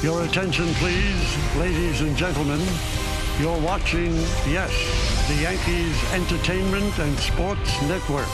Your attention, please, ladies and gentlemen. You're watching, yes, the Yankees Entertainment and Sports Network.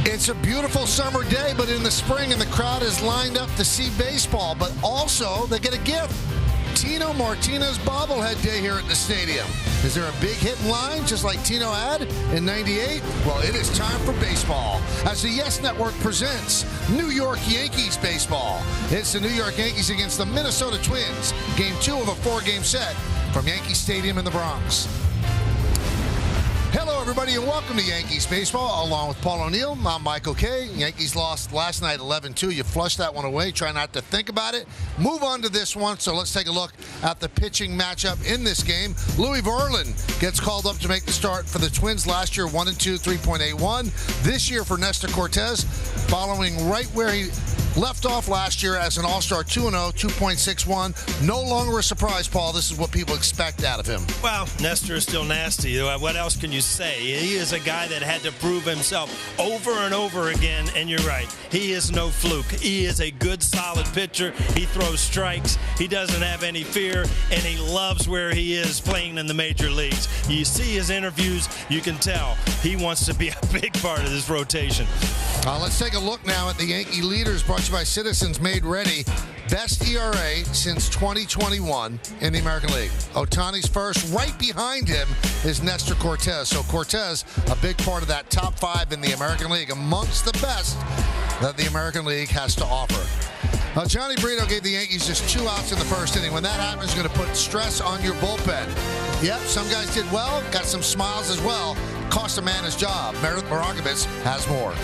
It's a beautiful summer day, but in the spring, and the crowd is lined up to see baseball. But also, they get a gift. Tino Martinez bobblehead day here at the stadium. Is there a big hit in line, just like Tino had in '98? Well, it is time for baseball, as the Yes Network presents New York Yankees baseball. It's the New York Yankees against the Minnesota Twins, Game 2 of a 4-game set from Yankee Stadium in the Bronx. Hello, everybody, and welcome to Yankees Baseball, along with Paul O'Neill. I'm Michael Kay. Yankees lost last night 11-2. You flush that one away. Try not to think about it. Move on to this one. So let's take a look at the pitching matchup in this game. Louis Verlin gets called up to make the start for the Twins last year, 1-2, 3.81. This year for Nestor Cortes, following right where he left off last year as an All-Star, 2-0, 2.61. No longer a surprise, Paul. This is what people expect out of him. Well, Nestor is still nasty. What else can you say? He is a guy that had to prove himself over and over again, and you're right. He is no fluke. He is a good, solid pitcher. He throws strikes. He doesn't have any fear, and he loves where he is playing in the major leagues. You see his interviews, you can tell he wants to be a big part of this rotation. Let's take a look now at the Yankee leaders, brought to you by Citizens Made Ready. Best ERA since 2021 in the American League. Ohtani's first. Right behind him is Nestor Cortes. So Cortes, a big part of that top 5 in the American League, amongst the best that the American League has to offer. Johnny Brito gave the Yankees just 2 outs in the first inning. When that happens, it's going to put stress on your bullpen. Yep, some guys did well, got some smiles as well. Cost a man his job. Meredith Morakovitz has more.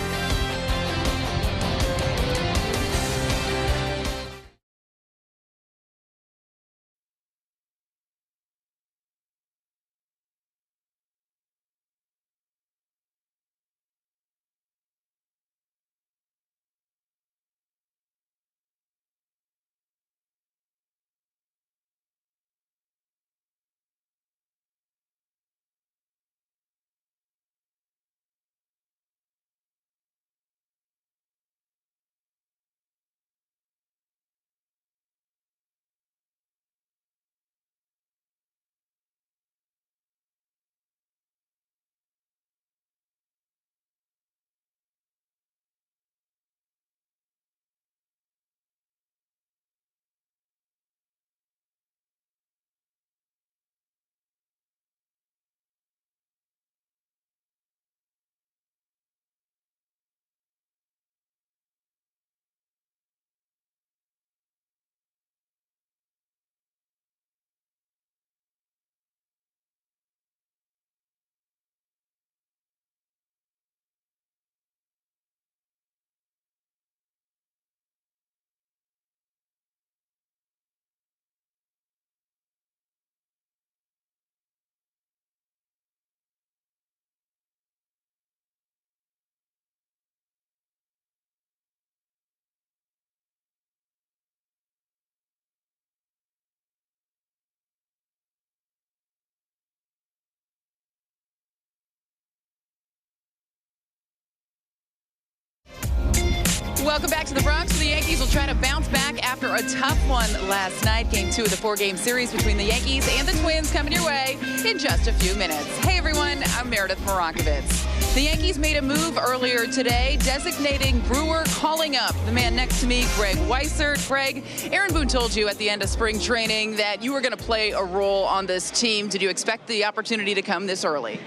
Welcome back to the Bronx. The Yankees will try to bounce back after a tough one last night. Game 2 of the 4-game series between the Yankees and the Twins coming your way in just a few minutes. Hey, everyone. I'm Meredith Morakovitz. The Yankees made a move earlier today, designating Brewer, calling up the man next to me, Greg Weissert. Greg, Aaron Boone told you at the end of spring training that you were going to play a role on this team. Did you expect the opportunity to come this early?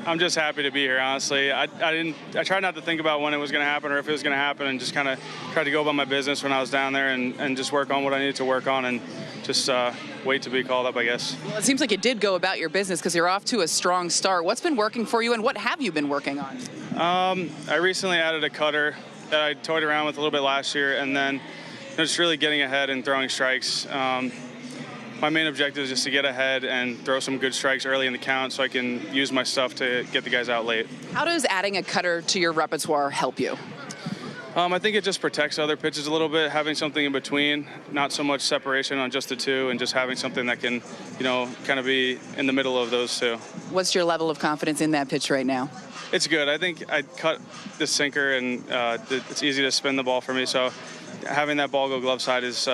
I'm just happy to be here, honestly. I tried not to think about when it was going to happen or if it was going to happen, and just kind of tried to go about my business when I was down there and just work on what I needed to work on and just wait to be called up, I guess. Well, it seems like you did go about your business because you're off to a strong start. What's been working for you, and what have you been working on? I recently added a cutter that I toyed around with a little bit last year, and then just really getting ahead and throwing strikes. my main objective is just to get ahead and throw some good strikes early in the count so I can use my stuff to get the guys out late. How does adding a cutter to your repertoire help you? I think it just protects other pitches a little bit, having something in between, not so much separation on just the two, and just having something that can, kind of be in the middle of those two. What's your level of confidence in that pitch right now? It's good. I think I cut the sinker, and it's easy to spin the ball for me, so having that ball go glove side is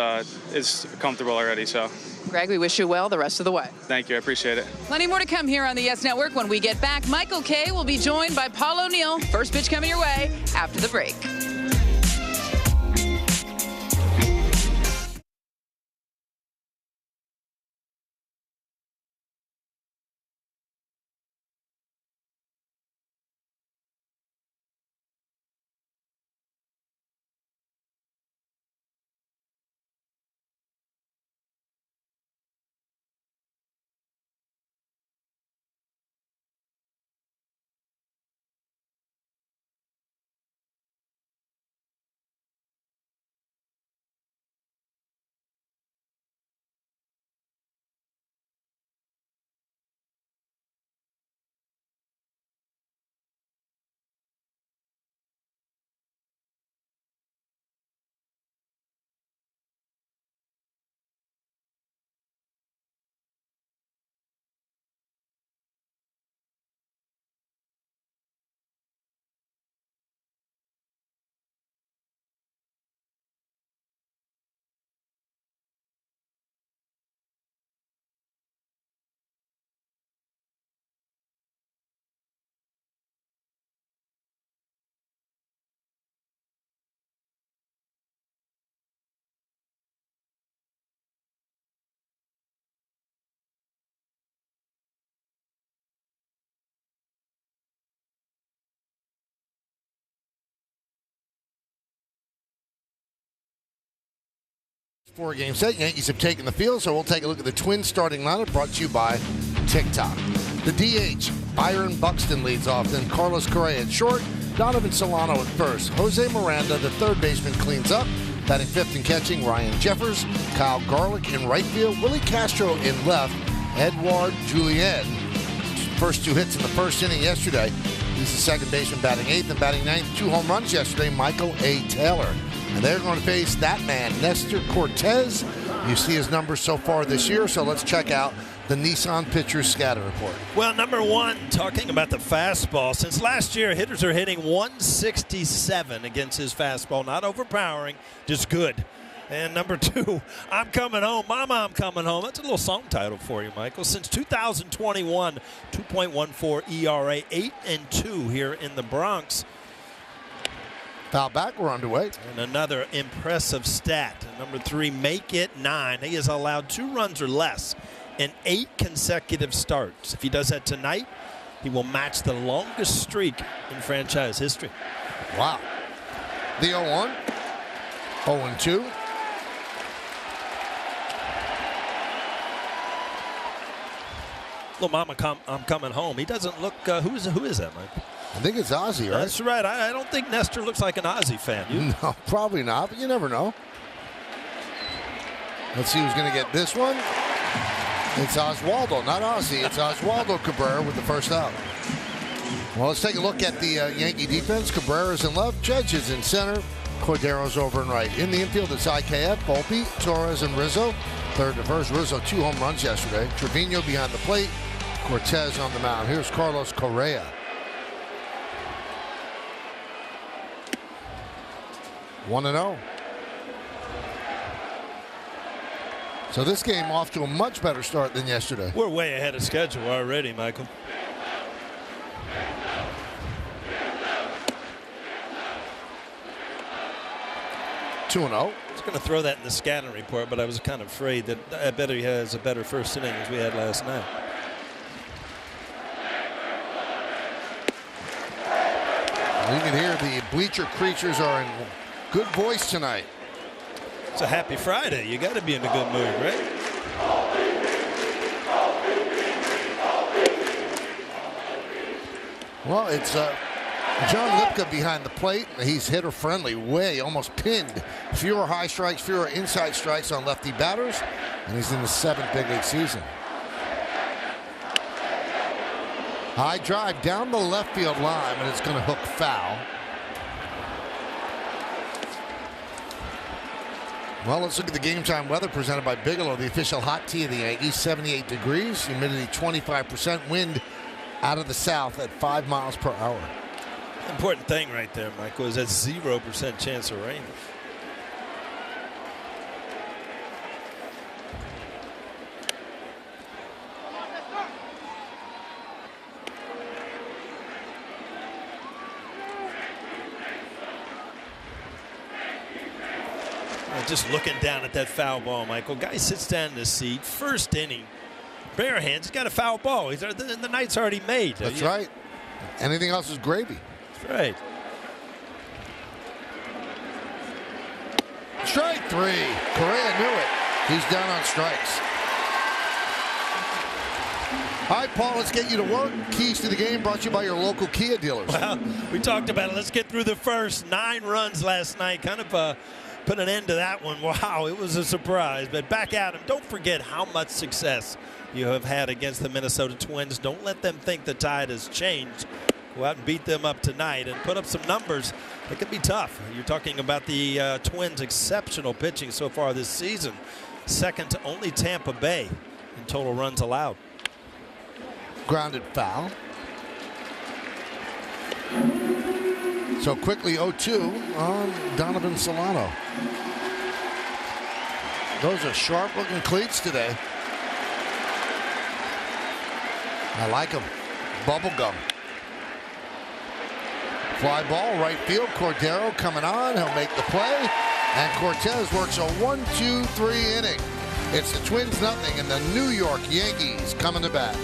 comfortable already. So, Greg, we wish you well the rest of the way. Thank you. I appreciate it. Plenty more to come here on the Yes Network. When we get back, Michael Kay will be joined by Paul O'Neill. First pitch coming your way after the break. Four-game set. Yankees have taken the field, so we'll take a look at the Twins starting lineup brought to you by TikTok. The DH, Byron Buxton leads off, then Carlos Correa at short, Donovan Solano at first. Jose Miranda, the third baseman, cleans up. Batting fifth and catching, Ryan Jeffers, Kyle Garlick in right field, Willie Castro in left, Edouard Julien. First two hits in the first inning yesterday. He's the second baseman batting eighth, and batting ninth, 2 home runs yesterday, Michael A. Taylor. And they're going to face that man, Nestor Cortez. You see his numbers so far this year, so let's check out the Nissan Pitchers Scatter Report. Well, number one, talking about the fastball. Since last year, hitters are hitting 167 against his fastball. Not overpowering, just good. And number two, I'm coming home. Mama, I'm coming home. That's a little song title for you, Michael. Since 2021, 2.14 ERA, 8-2 here in the Bronx. Foul back, we're underway. And another impressive stat. Number three, make it 9. He has allowed 2 runs or less in 8 consecutive starts. If he does that tonight, he will match the longest streak in franchise history. Wow. The 0-1, 0-2. Little mama, I'm coming home. He doesn't look, who is that, Mike? I think it's Ozzy, right? That's right. I don't think Nestor looks like an Ozzy fan. You? No, probably not, but you never know. Let's see who's going to get this one. It's Oswaldo, not Ozzy. It's Oswaldo Cabrera with the first out. Well, let's take a look at the Yankee defense. Cabrera's in left, Judge is in center, Cordero's over and right. In the infield, it's IKF, Volpe, Torres, and Rizzo. Third to first, Rizzo 2 home runs yesterday. Trevino behind the plate, Cortez on the mound. Here's Carlos Correa. 1-0. So this game off to a much better start than yesterday. We're way ahead of schedule already, Michael. Two and 0. I was going to throw that in the scouting report, but I was kind of afraid that I bet he has a better first inning as we had last night. You can hear the bleacher creatures are in good voice tonight. It's a happy Friday. You got to be in a good mood, right? Well, it's John Lipka behind the plate. He's hitter friendly, way almost pinned. Fewer high strikes, fewer inside strikes on lefty batters, and he's in the 7th big league season. High drive down the left field line, and it's going to hook foul. Well, let's look at the game time weather presented by Bigelow, the official hot tea of the Yankees. 78 degrees, humidity 25%, wind out of the south at 5 miles per hour. Important thing right there, Michael, is that 0% chance of rain. Just looking down at that foul ball, Michael. Guy sits down in his seat, first inning, bare hands. He's got a foul ball. The night's already made. That's right. Anything else is gravy. That's right. Strike 3. Correa knew it. He's down on strikes. All right, Paul, let's get you to work. Keys to the game brought to you by your local Kia dealers. Well, we talked about it. Let's get through the first. 9 runs last night. Kind of put an end to that one. Wow, it was a surprise. But back at him. Don't forget how much success you have had against the Minnesota Twins. Don't let them think the tide has changed. Go out and beat them up tonight and put up some numbers. It could be tough. You're talking about the Twins' exceptional pitching so far this season. Second to only Tampa Bay in total runs allowed. Grounded foul. So quickly 0-2 on Donovan Solano. Those are sharp looking cleats today. I like them. Bubble gum. Fly ball, right field. Cordero coming on. He'll make the play. And Cortez works a 1-2-3 inning. It's the Twins nothing and the New York Yankees coming to bat.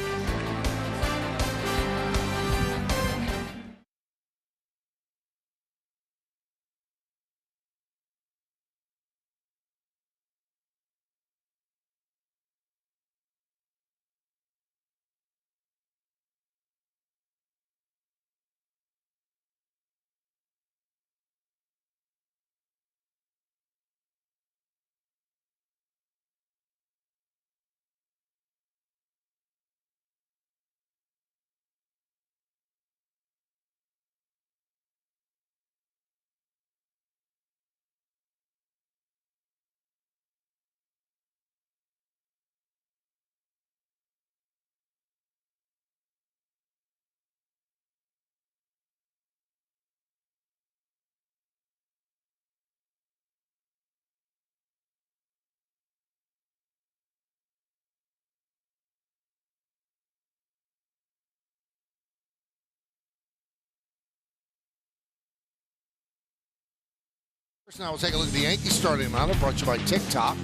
Now we'll take a look at the Yankees starting lineup brought to you by TikTok.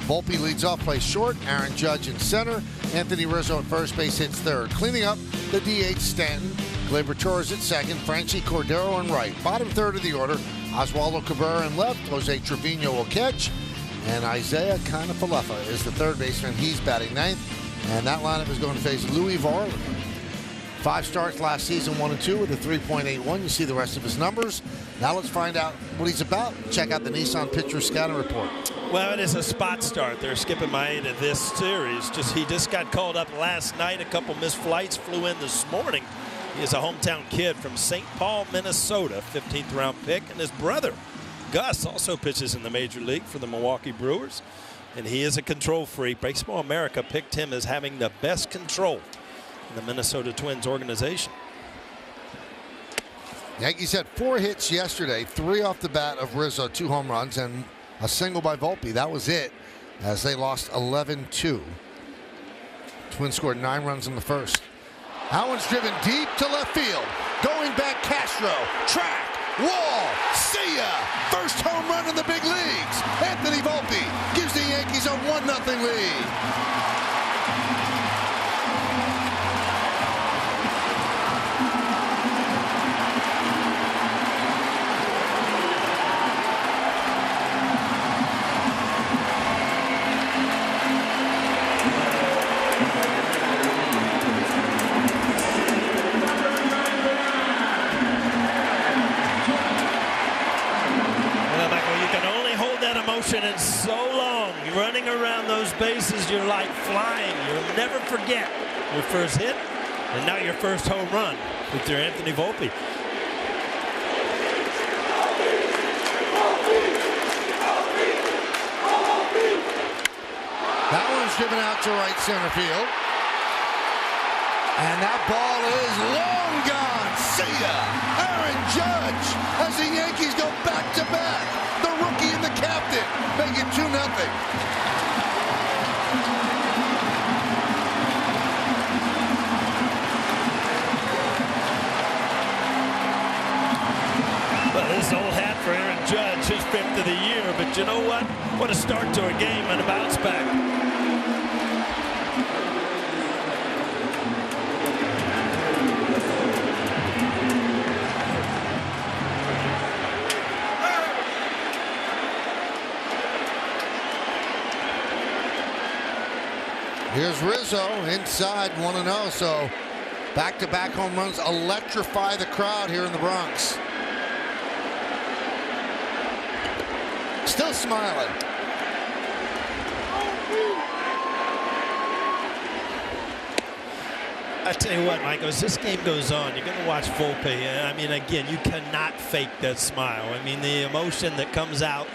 Volpe leads off, plays short. Aaron Judge in center. Anthony Rizzo at first base hits third. Cleaning up the DH Stanton. Gleyber Torres at second. Franchy Cordero in right. Bottom third of the order. Oswaldo Cabrera in left. Jose Trevino will catch. And Isaiah Kiner-Falefa is the third baseman. He's batting ninth. And that lineup is going to face Louis Varland. 5 starts last season, 1-2 with a 3.81. You see the rest of his numbers. Now let's find out what he's about. Check out the Nissan Pitcher Scouting Report. Well, it is a spot start. They're skipping my to this series. He just got called up last night. A couple missed flights, flew in this morning. He is a hometown kid from St. Paul, Minnesota, 15th round pick. And his brother, Gus, also pitches in the major league for the Milwaukee Brewers. And he is a control freak. Baseball America picked him as having the best control in the Minnesota Twins organization. Yankees had 4 hits yesterday, 3 off the bat of Rizzo, 2 home runs, and a single by Volpe. That was it, as they lost 11-2. Twins scored 9 runs in the first. That one's driven deep to left field. Going back, Castro. Track. Wall. See ya. First home run in the big leagues. Anthony Volpe gives the Yankees a 1-0 lead. running around those bases, you're like flying. You'll never forget your first hit, and now your first home run with your Anthony Volpe. That one's driven out to right center field. And that ball is long gone. See ya. Aaron Judge as the Yankees go back-to-back. The rookie and the captain make it 2-0. Well, this is old hat for Aaron Judge, his 5th of the year. But you know what? What a start to a game and a bounce back. Here's Rizzo inside 1-0. So back-to-back home runs electrify the crowd here in the Bronx. Still smiling. I tell you what, Michael, as this game goes on, you're going to watch Volpe. I mean, again, you cannot fake that smile. I mean, the emotion that comes out,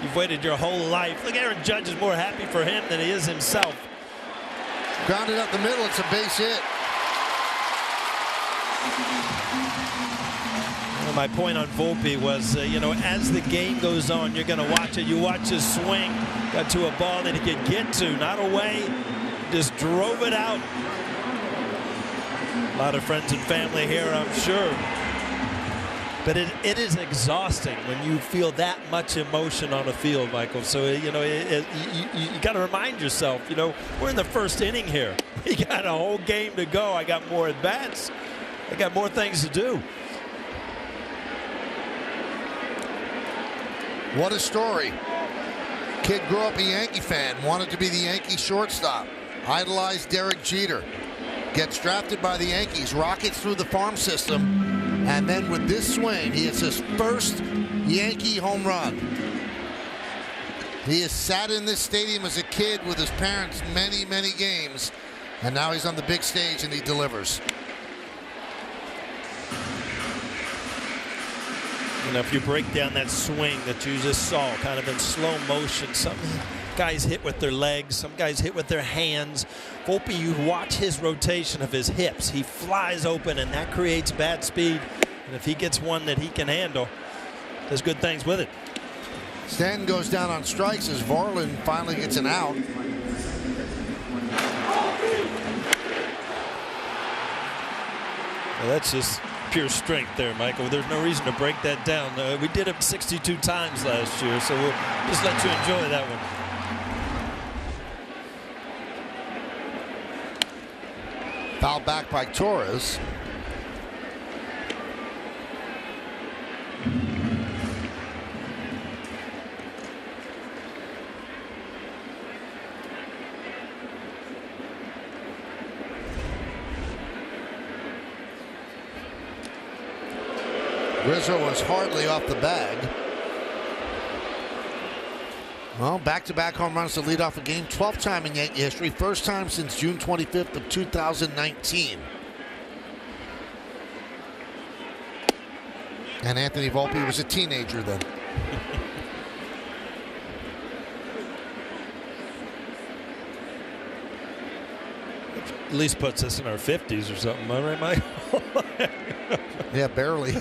you've waited your whole life. Look, Aaron Judge is more happy for him than he is himself. Grounded up the middle, it's a base hit. Well, my point on Volpe was, you know, as the game goes on, you're going to watch it. You watch his swing, got to a ball that he could get to, not away, just drove it out. A lot of friends and family here, I'm sure. But it is exhausting when you feel that much emotion on a field, Michael. So, you know, you got to remind yourself, you know, we're in the first inning here. You got a whole game to go. I got more at-bats. I got more things to do. What a story. Kid grew up a Yankee fan, wanted to be the Yankee shortstop, idolized Derek Jeter, gets drafted by the Yankees, rockets through the farm system, and then with this swing, he hits his first Yankee home run. He has sat in this stadium as a kid with his parents many, many games, and now he's on the big stage and he delivers. You know, if you break down that swing that you just saw kind of in slow motion, some guys hit with their legs, some guys hit with their hands. Volpe, you watch his rotation of his hips. He flies open, and that creates bat speed. And if he gets one that he can handle, does good things with it. Stanton goes down on strikes as Varland finally gets an out. Well, that's just pure strength there, Michael. There's no reason to break that down. We did it 62 times last year, so we'll just let you enjoy that one. Foul back by Torres. Rizzo was hardly off the bag. Well, back-to-back home runs to lead off a game, 12th time in Yankee history, first time since June 25th of 2019. And Anthony Volpe was a teenager then. At least puts us in our 50s or something, all right, Michael? Yeah, barely.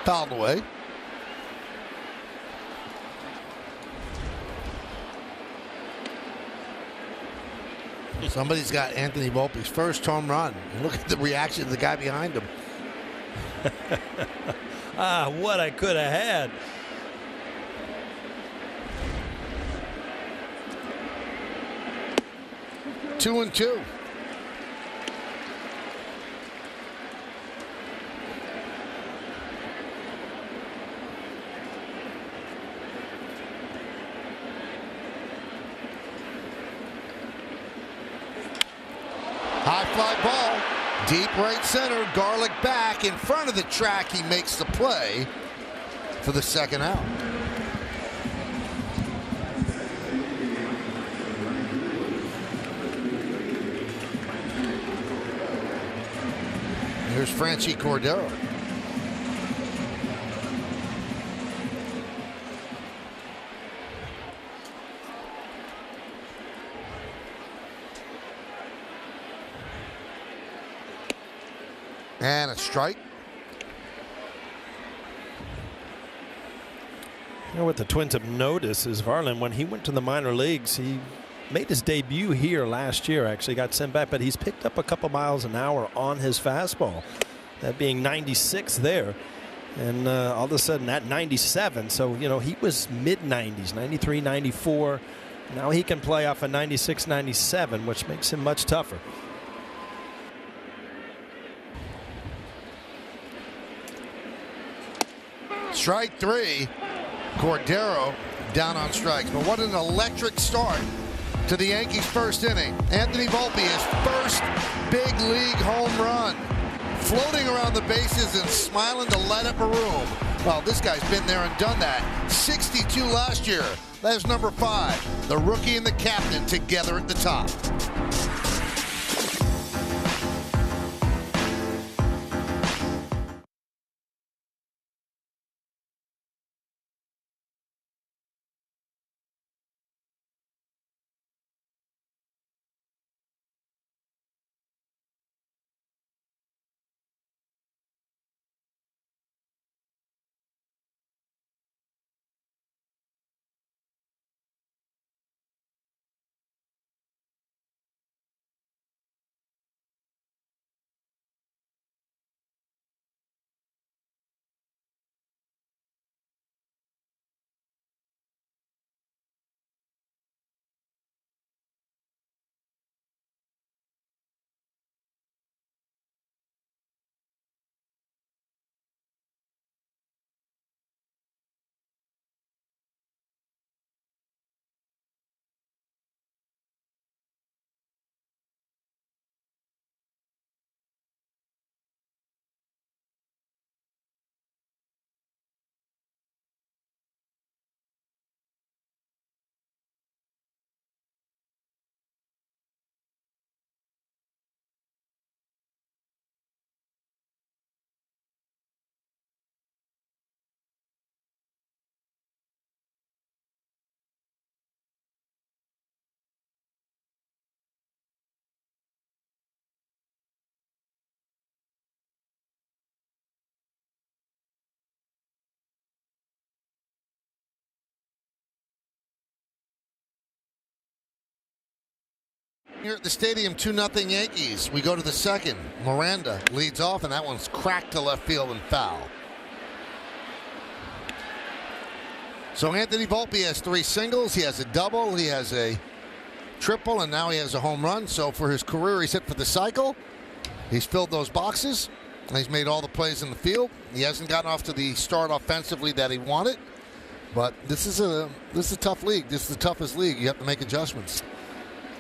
Fouled away. Somebody's got Anthony Volpe's first home run. And look at the reaction of the guy behind him. What I could have had. 2-2. High fly ball, deep right center. Garlic back in front of the track. He makes the play for the second out. Here's Franchi Cordero. And a strike. You know what the Twins have noticed is Varland, when he went to the minor leagues, he made his debut here last year, actually got sent back, but he's picked up a couple miles an hour on his fastball, that being 96 there. And all of a sudden at 97, so, you know, he was mid-90s, 93, 94. Now he can play off a 96, 97, which makes him much tougher. Strike three. Cordero down on strikes. But what an electric start to the Yankees' first inning. Anthony Volpe, his first big league home run. Floating around the bases and smiling to light up a room. Well, this guy's been there and done that. 62 last year. That's number 5. The rookie and the captain together at the top. Here at the stadium, 2-0 Yankees. We go to the second. Miranda leads off, and that one's cracked to left field and foul. So Anthony Volpe has 3 singles. He has a double. He has a triple, and now he has a home run. So for his career, he's hit for the cycle. He's filled those boxes. And he's made all the plays in the field. He hasn't gotten off to the start offensively that he wanted. But this is a tough league. This is the toughest league. You have to make adjustments.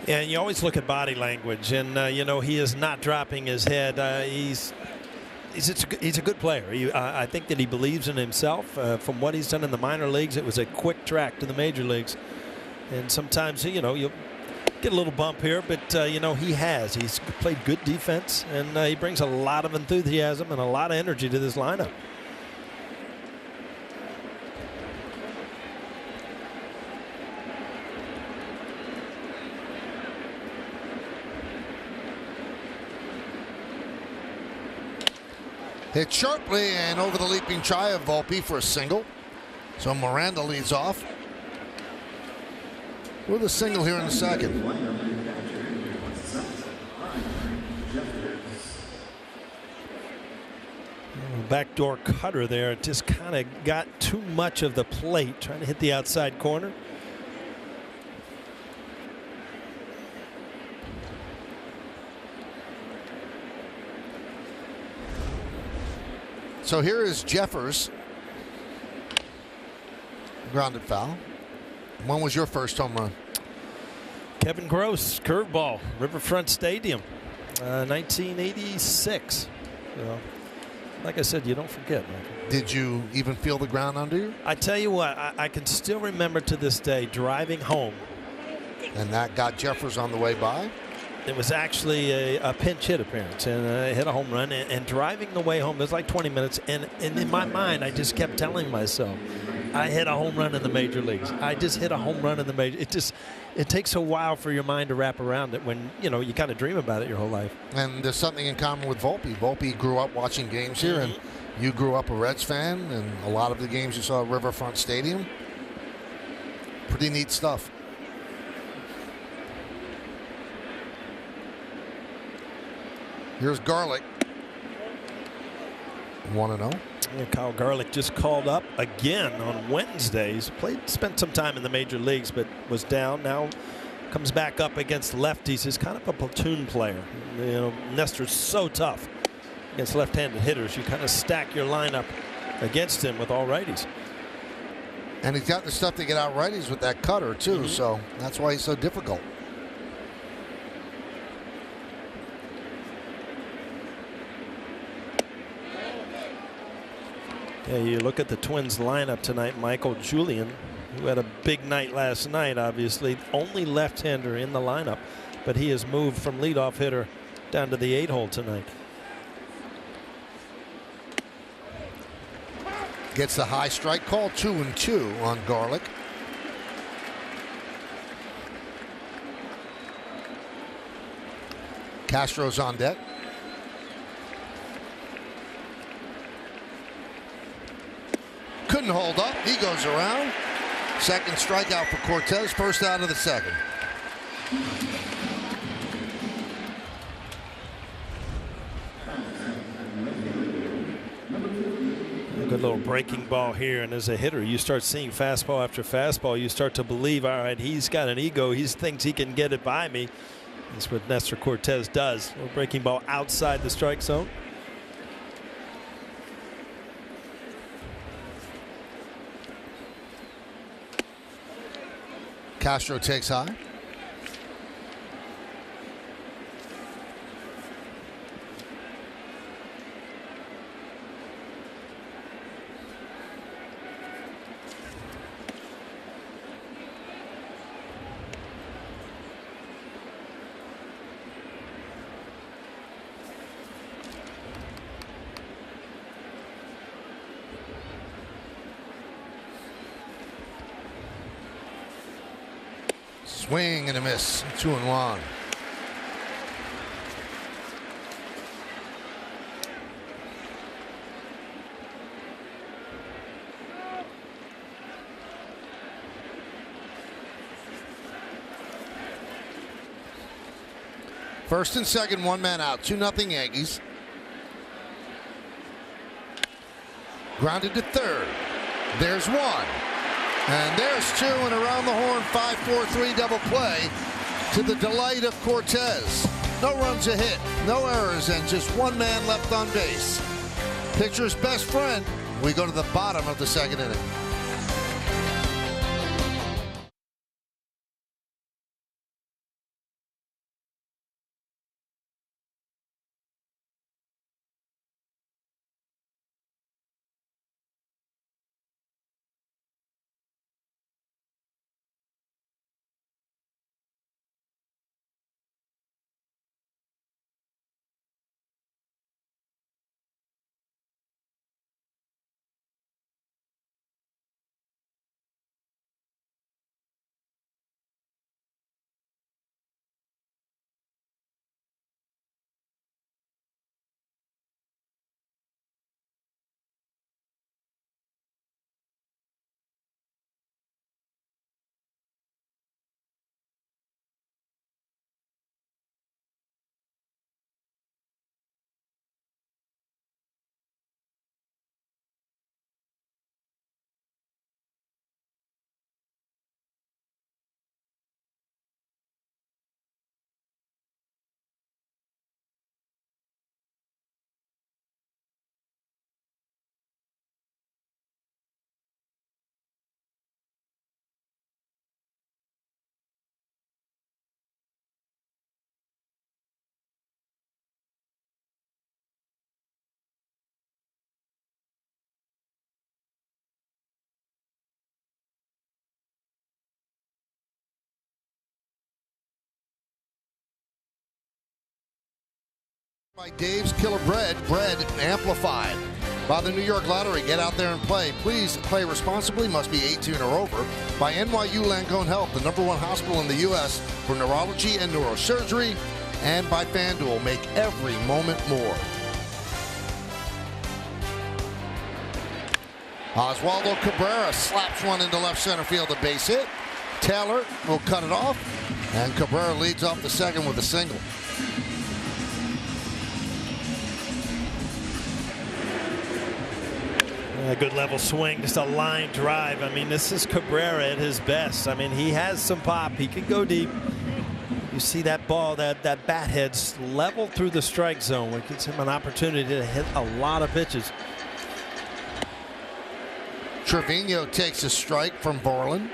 Yeah, you always look at body language, and you know, he is not dropping his head. He's a good player. I think that he believes in himself. From what he's done in the minor leagues, it was a quick track to the major leagues. And sometimes, you know, you'll get a little bump here, but you know, he's played good defense, and he brings a lot of enthusiasm and a lot of energy to this lineup. Hit sharply and over the leaping try of Volpe for a single. So Miranda leads off with a single here in the second. Backdoor cutter there. It just kind of got too much of the plate, trying to hit the outside corner. So here is Jeffers. Grounded foul. When was your first home run? Kevin Gross, curveball, Riverfront Stadium, 1986. Like I said, you don't forget, Michael. Did you even feel the ground under you? I tell you what, I can still remember to this day driving home. And that got Jeffers on the way by? It was actually a pinch hit appearance, and I hit a home run. And driving the way home, it was like 20 minutes, and in my mind, I just kept telling myself, I hit a home run in the major leagues. I just hit a home run in the major. It takes a while for your mind to wrap around it when you kind of dream about it your whole life. And there's something in common with Volpe. Volpe grew up watching games here, and you grew up a Reds fan, and a lot of the games you saw at Riverfront Stadium. Pretty neat stuff. Here's Garlick. 1-0. Yeah, Kyle Garlick just called up again on Wednesdays. Spent some time in the major leagues, but was down. Now comes back up against lefties. He's kind of a platoon player. Nestor's so tough against left-handed hitters. You kind of stack your lineup against him with all righties. And he's got the stuff to get out righties with that cutter too. So that's why he's so difficult. Yeah, you look at the Twins lineup tonight. Michael Julian, who had a big night last night, obviously only left-hander in the lineup, but he has moved from leadoff hitter down to the 8-hole tonight. Gets the high strike call. 2-2 on Garlick. Castro's on deck. Couldn't hold up. He goes around. Second strikeout for Cortez. First out of the second. A good little breaking ball here, and as a hitter, you start seeing fastball after fastball. You start to believe, all right, he's got an ego. He thinks he can get it by me. That's what Nestor Cortez does. A little breaking ball outside the strike zone. Castro takes high. Swing and a miss. 2-1. First and second, one man out. 2-0 Yankees. Grounded to third. There's one. And there's two, and around the horn, 5-4-3 double play to the delight of Cortez. No runs a hit, no errors, and just one man left on base. Pitcher's best friend. We go to the bottom of the second inning. By Dave's Killer Bread, bread amplified. By the New York Lottery, get out there and play. Please play responsibly, must be 18 or over. By NYU Langone Health, the #1 hospital in the U.S. for neurology and neurosurgery. And by FanDuel, make every moment more. Oswaldo Cabrera slaps one into left center field, a base hit. Taylor will cut it off, and Cabrera leads off the second with a single. A good level swing, just a line drive. I mean, this is Cabrera at his best. I mean, he has some pop. He can go deep. You see that ball, that bat heads level through the strike zone, which gives him an opportunity to hit a lot of pitches. Trevino takes a strike from Borland.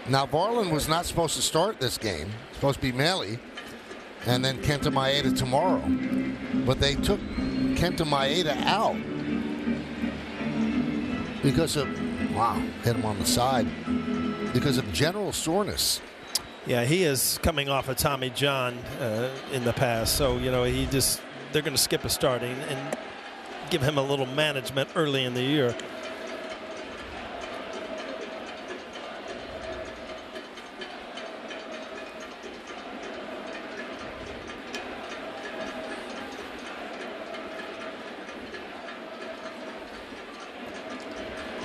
Now, Borland was not supposed to start this game. Supposed to be Maile and then Kenta Maeda tomorrow. But they took Kenta Maeda out because of, wow, hit him on the side, because of general soreness. Yeah, he is coming off of Tommy John in the past. So, you know, they're going to skip a starting and give him a little management early in the year.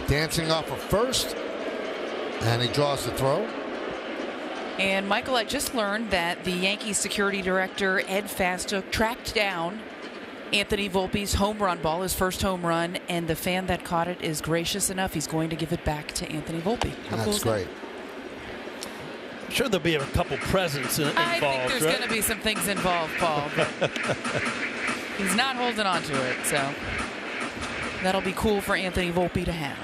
Dancing off of first, and he draws the throw. And Michael, I just learned that the Yankees security director, Ed Fastuk, tracked down Anthony Volpe's home run ball, his first home run, and the fan that caught it is gracious enough. He's going to give it back to Anthony Volpe. How cool is that? That's great. I'm sure there'll be a couple presents involved. I think there's going to be some things involved, Paul. But he's not holding on to it, so that'll be cool for Anthony Volpe to have.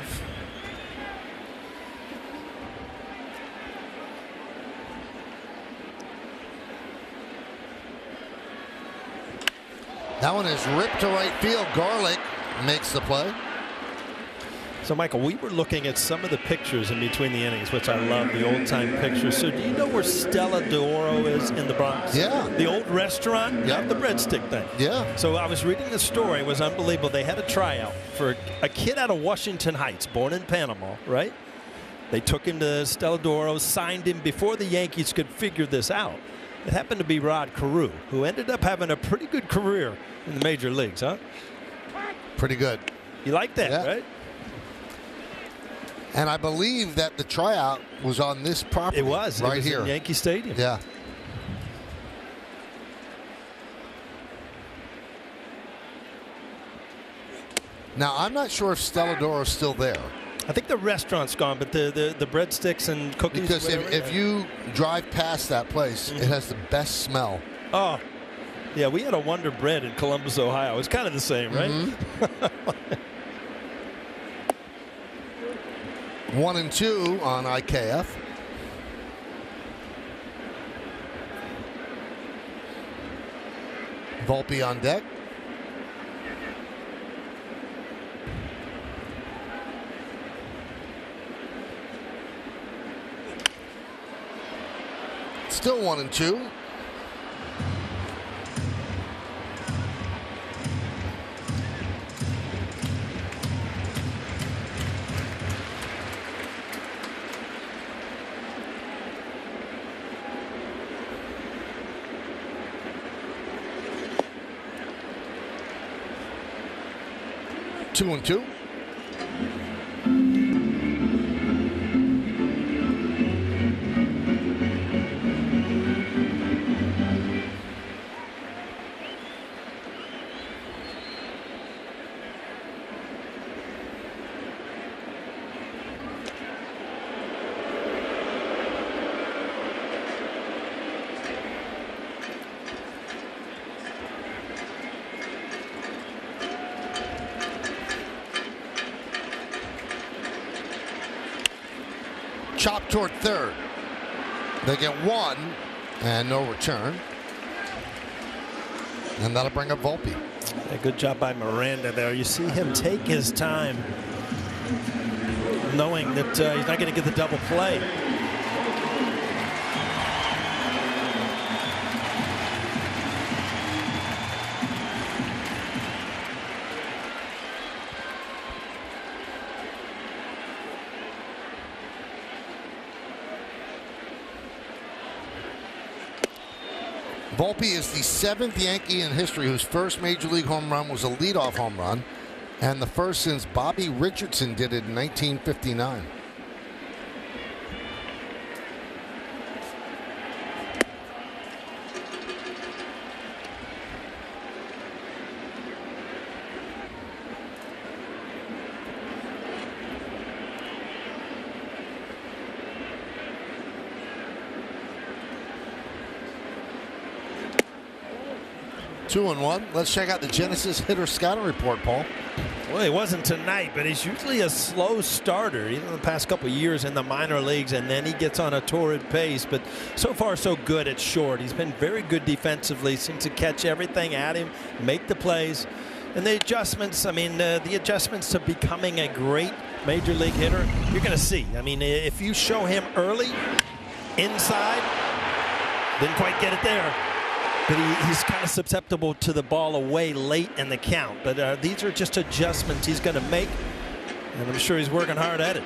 That one is ripped to right field. Garlick makes the play. So, Michael, we were looking at some of the pictures in between the innings, which I love, the old-time pictures. So do you know where Stella d'Oro is in the Bronx? Yeah. The old restaurant? Yeah. The breadstick thing. Yeah. So I was reading the story. It was unbelievable. They had a tryout for a kid out of Washington Heights, born in Panama, right? They took him to Stella d'Oro, signed him before the Yankees could figure this out. It happened to be Rod Carew, who ended up having a pretty good career in the major leagues, huh? Pretty good. You like that, Yeah. right? And I believe that the tryout was on this property. It was. Right It was here. in Yankee Stadium. Yeah. Now, I'm not sure if Stella d'Oro is still there. I think the restaurant's gone, but the breadsticks and cookies. Because whatever, if you drive past that place, it has the best smell. Oh, yeah, we had a Wonder Bread in Columbus, Ohio. It's kind of the same, right? 1-2 on IKF. Volpe on deck. Still 1-2. Two and two. Chop toward third. They get one and no return. And that'll bring up Volpe. Yeah, good job by Miranda there. You see him take his time, knowing that he's not going to get the double play. Volpe is the 7th Yankee in history whose first Major League home run was a leadoff home run, and the first since Bobby Richardson did it in 1959. Two and one. Let's check out the Genesis hitter scouting report, Paul. Well, he wasn't tonight, but he's usually a slow starter, even the past couple of years in the minor leagues, and then he gets on a torrid pace. But so far, so good at short. He's been very good defensively, seems to catch everything at him, make the plays. And the adjustments, I mean, the adjustments to becoming a great major league hitter, you're going to see. I mean, if you show him early, inside, didn't quite get it there. But he's kind of susceptible to the ball away late in the count. But these are just adjustments he's going to make, and I'm sure he's working hard at it.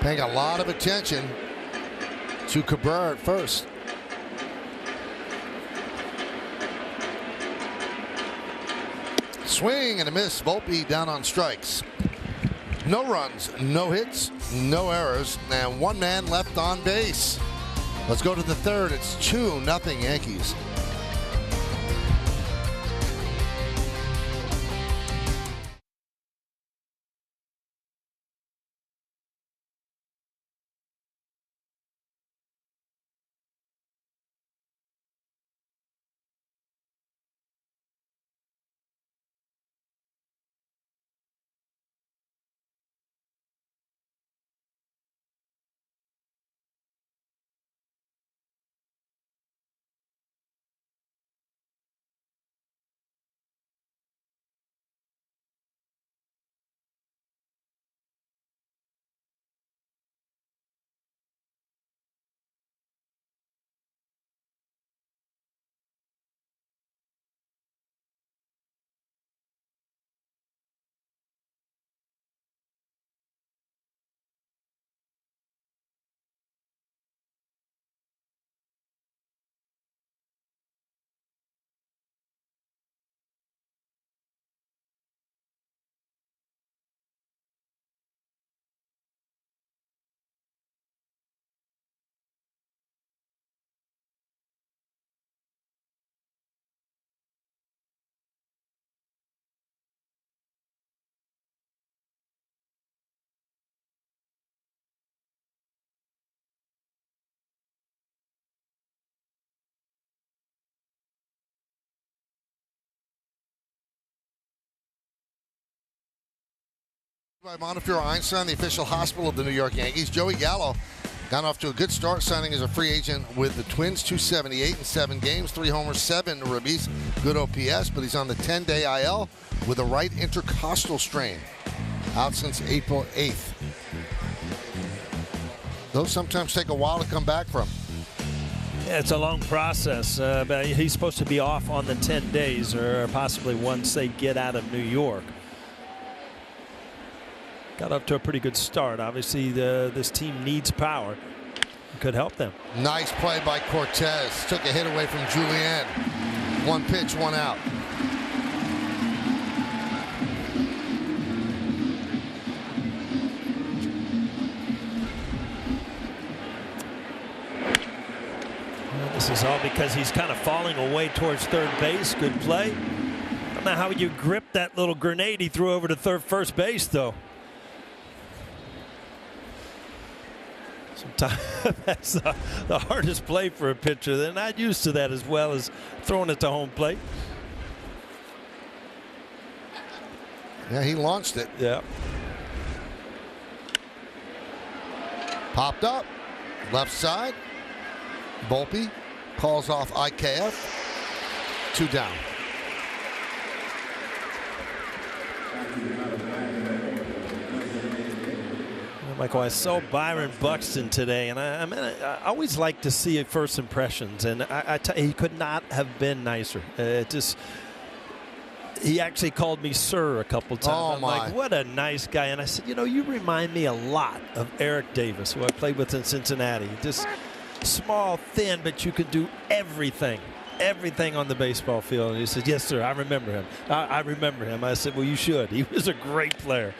Paying a lot of attention to Cabrera at first. Swing and a miss. Volpe down on strikes. No runs, no hits, no errors, and one man left on base. Let's go to the third. It's 2-0 Yankees. By Montefiore Einstein, the official hospital of the New York Yankees. Joey Gallo got off to a good start, signing as a free agent with the Twins. 278 in 7 games, 3 homers, 7 ribbies. Good OPS, but he's on the 10-day IL with a right intercostal strain. Out since April 8th. Those sometimes take a while to come back from. Yeah, it's a long process, but he's supposed to be off on the 10 days or possibly once they get out of New York. Got up to a pretty good start. Obviously, this team needs power. It could help them. Nice play by Cortez. Took a hit away from Julian. 1 pitch, 1 out. Well, this is all because he's kind of falling away towards third base. Good play. I don't know how you grip that little grenade he threw over to first base, though. Sometimes that's the hardest play for a pitcher. They're not used to that as well as throwing it to home plate. Yeah, he launched it. Yeah. Popped up. Left side. Volpe calls off IKF. 2 down. Michael, I saw Byron Buxton today, and I always like to see first impressions, and he could not have been nicer. He actually called me sir a couple times. Oh, I'm like, what a nice guy. And I said, you remind me a lot of Eric Davis, who I played with in Cincinnati. Just small, thin, but you could do everything on the baseball field. And he said, yes, sir, I remember him. I remember him. I said, well, you should. He was a great player.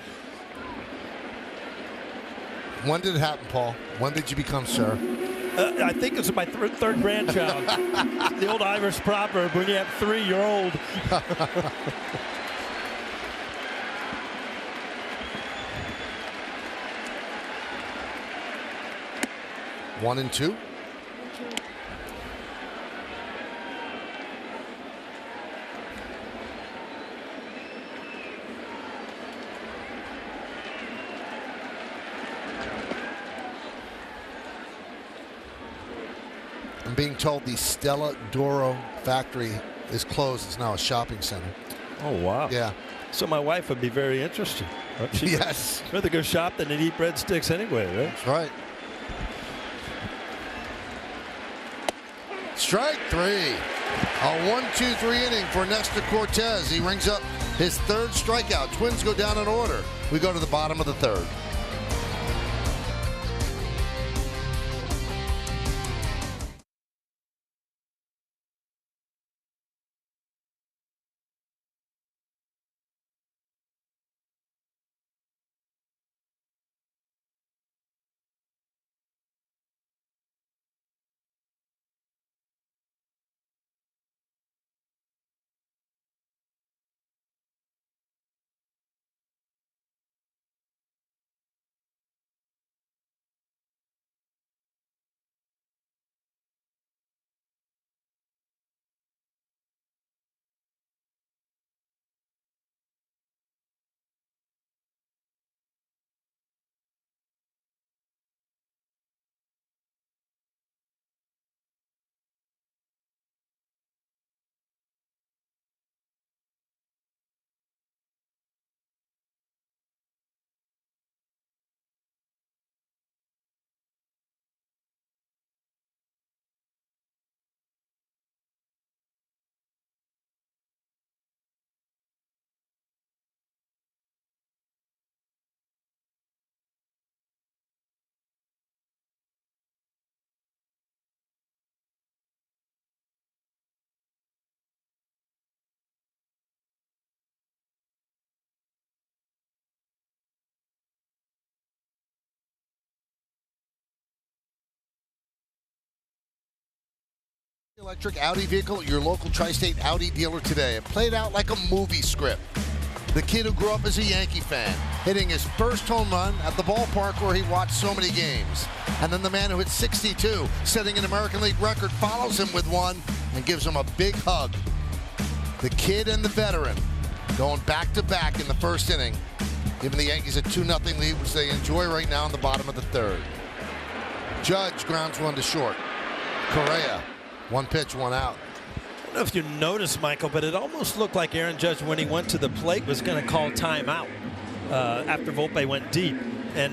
When did it happen, Paul? When did you become sir? I think it's my third grandchild. The old Irish proverb, when you have 3, you're old. 1-2. I'm being told the Stella Doro factory is closed. It's now a shopping center. Oh, wow. Yeah. So my wife would be very interested. Yes. Rather go shop than to eat breadsticks anyway, right? That's right. Strike 3. A 1-2-3 inning for Nestor Cortez. He rings up his 3rd strikeout. Twins go down in order. We go to the bottom of the 3rd. Electric Audi vehicle, your local tri-state Audi dealer today. It played out like a movie script. The kid who grew up as a Yankee fan, hitting his first home run at the ballpark where he watched so many games. And then the man who hit 62, setting an American League record, follows him with one and gives him a big hug. The kid and the veteran going back-to-back in the first inning, giving the Yankees a 2-0 lead, which they enjoy right now in the bottom of the 3rd. Judge grounds one to short. Correa. 1 pitch, 1 out. I don't know if you noticed, Michael, but it almost looked like Aaron Judge, when he went to the plate, was going to call timeout after Volpe went deep. And,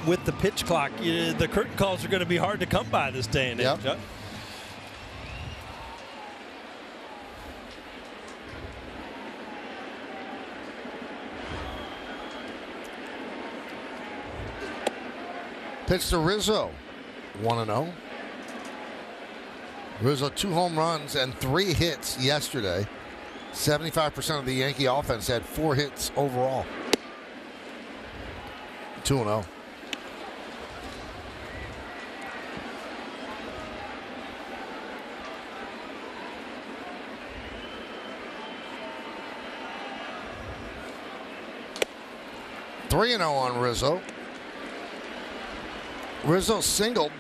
with the pitch clock, the curtain calls are going to be hard to come by this day and age. Yep. Pitch to Rizzo. 1-0. Rizzo 2 home runs and 3 hits yesterday. 75% of the Yankee offense had 4 hits overall. 2-0. (3-0) on Rizzo. Rizzo singled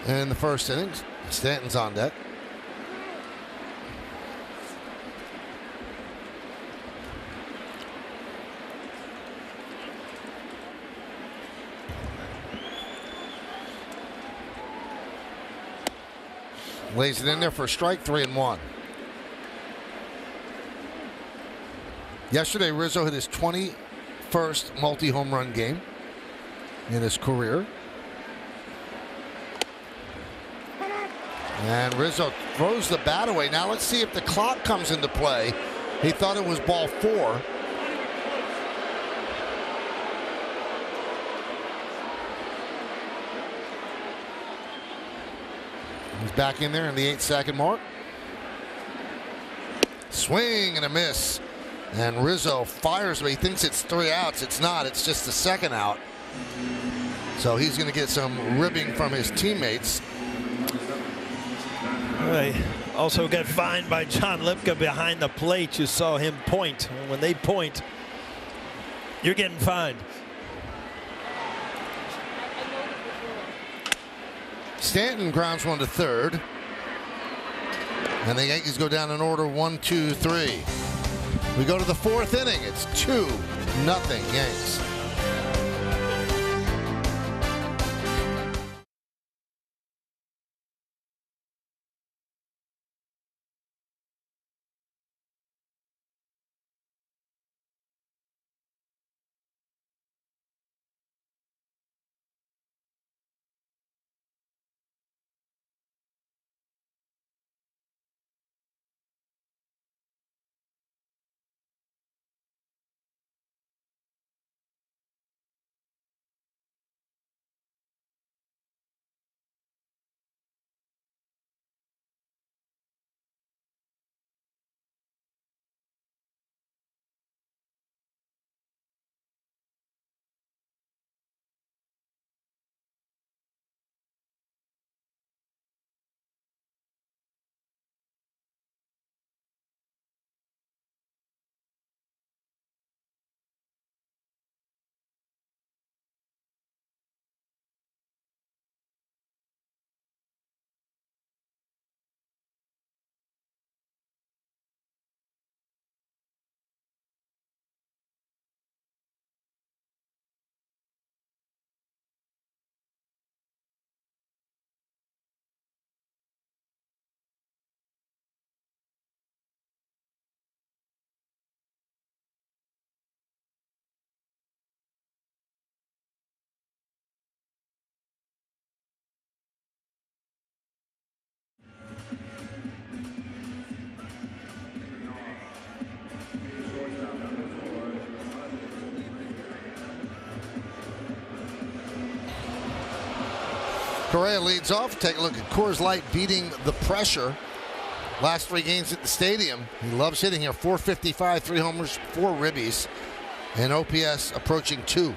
in the first innings. Stanton's on deck. Lays it in there for a strike, 3-1. Yesterday, Rizzo hit his 21st multi-home run game in his career. And Rizzo throws the bat away. Now let's see if the clock comes into play. He thought it was ball 4. He's back in there in the 8-second mark. Swing and a miss. And Rizzo fires, but he thinks it's 3 outs. It's not. It's just the second out. So he's going to get some ribbing from his teammates. Right. Also got fined by John Lipka behind the plate. You saw him point. When they point, you're getting fined. Stanton grounds one to third. And the Yankees go down in order 1, 2, 3. We go to the 4th inning. It's 2-0 Yanks. Correa leads off. Take a look at Coors Light beating the pressure. Last 3 games at the stadium. He loves hitting here. .455, 3 homers, 4 ribbies, and OPS approaching 2.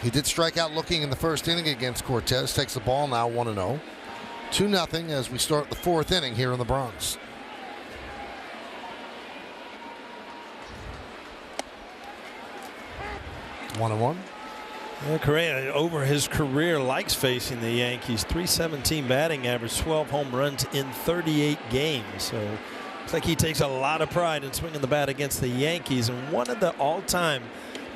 He did strike out looking in the first inning against Cortez. Takes the ball now 1-0. 2-0 as we start the 4th inning here in the Bronx. One. Yeah, Correa over his career likes facing the Yankees. .317 batting average, 12 home runs in 38 games. So looks like he takes a lot of pride in swinging the bat against the Yankees, and one of the all-time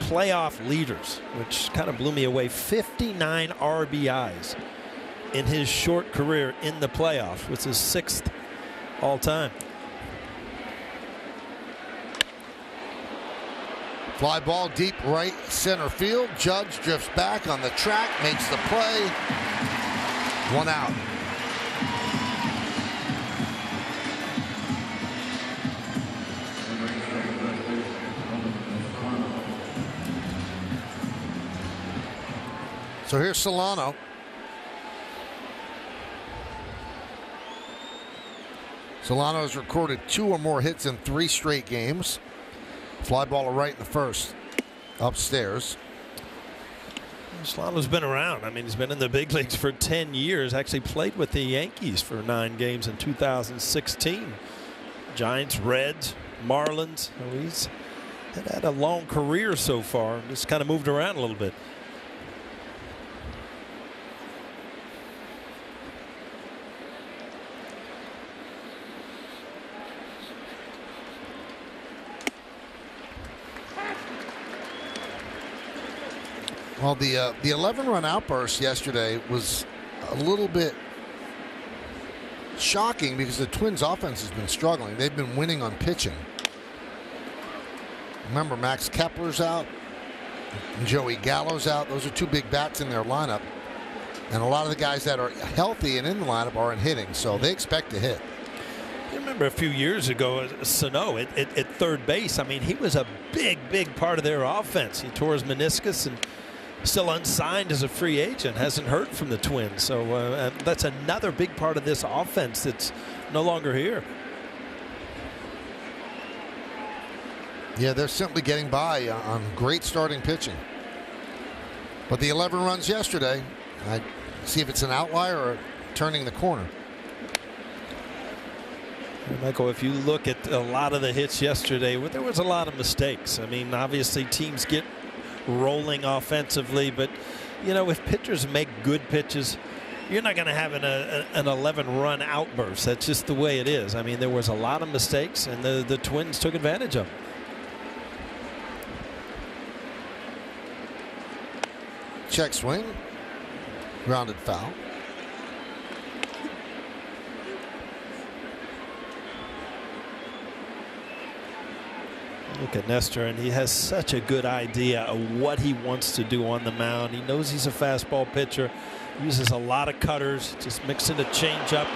playoff leaders, which kind of blew me away. 59 RBIs in his short career in the playoffs, which is 6th all-time. Fly ball deep right center field. Judge drifts back on the track, makes the play. 1 out. So here's Solano. Solano has recorded 2 or more hits in 3 straight games. Fly ball right in the first. Upstairs. Solano's been around. I mean, he's been in the big leagues for 10 years. Actually played with the Yankees for 9 games in 2016. Giants, Reds, Marlins. So he's had a long career so far. Just kind of moved around a little bit. Well, the 11-run outburst yesterday was a little bit shocking because the Twins offense has been struggling. They've been winning on pitching. Remember, Max Kepler's out and Joey Gallo's out. Those are two big bats in their lineup. And a lot of the guys that are healthy and in the lineup aren't hitting, so they expect to hit. You remember a few years ago, Sano at third base. I mean, he was a big part of their offense. He tore his meniscus and still unsigned as a free agent. Hasn't heard from the Twins. So that's another big part of this offense that's no longer here. Yeah, they're simply getting by on great starting pitching. But the 11 runs yesterday, I see if it's an outlier or turning the corner. Michael, if you look at a lot of the hits yesterday, there was a lot of mistakes. I mean, obviously teams get rolling offensively, but you know, if pitchers make good pitches, you're not going to have an 11-run outburst. That's just the way it is. I mean, there was a lot of mistakes, and the Twins took advantage of them. Check swing, grounded foul. Look at Nestor, and he has such a good idea of what he wants to do on the mound. He knows he's a fastball pitcher, uses a lot of cutters, just mixing a changeup.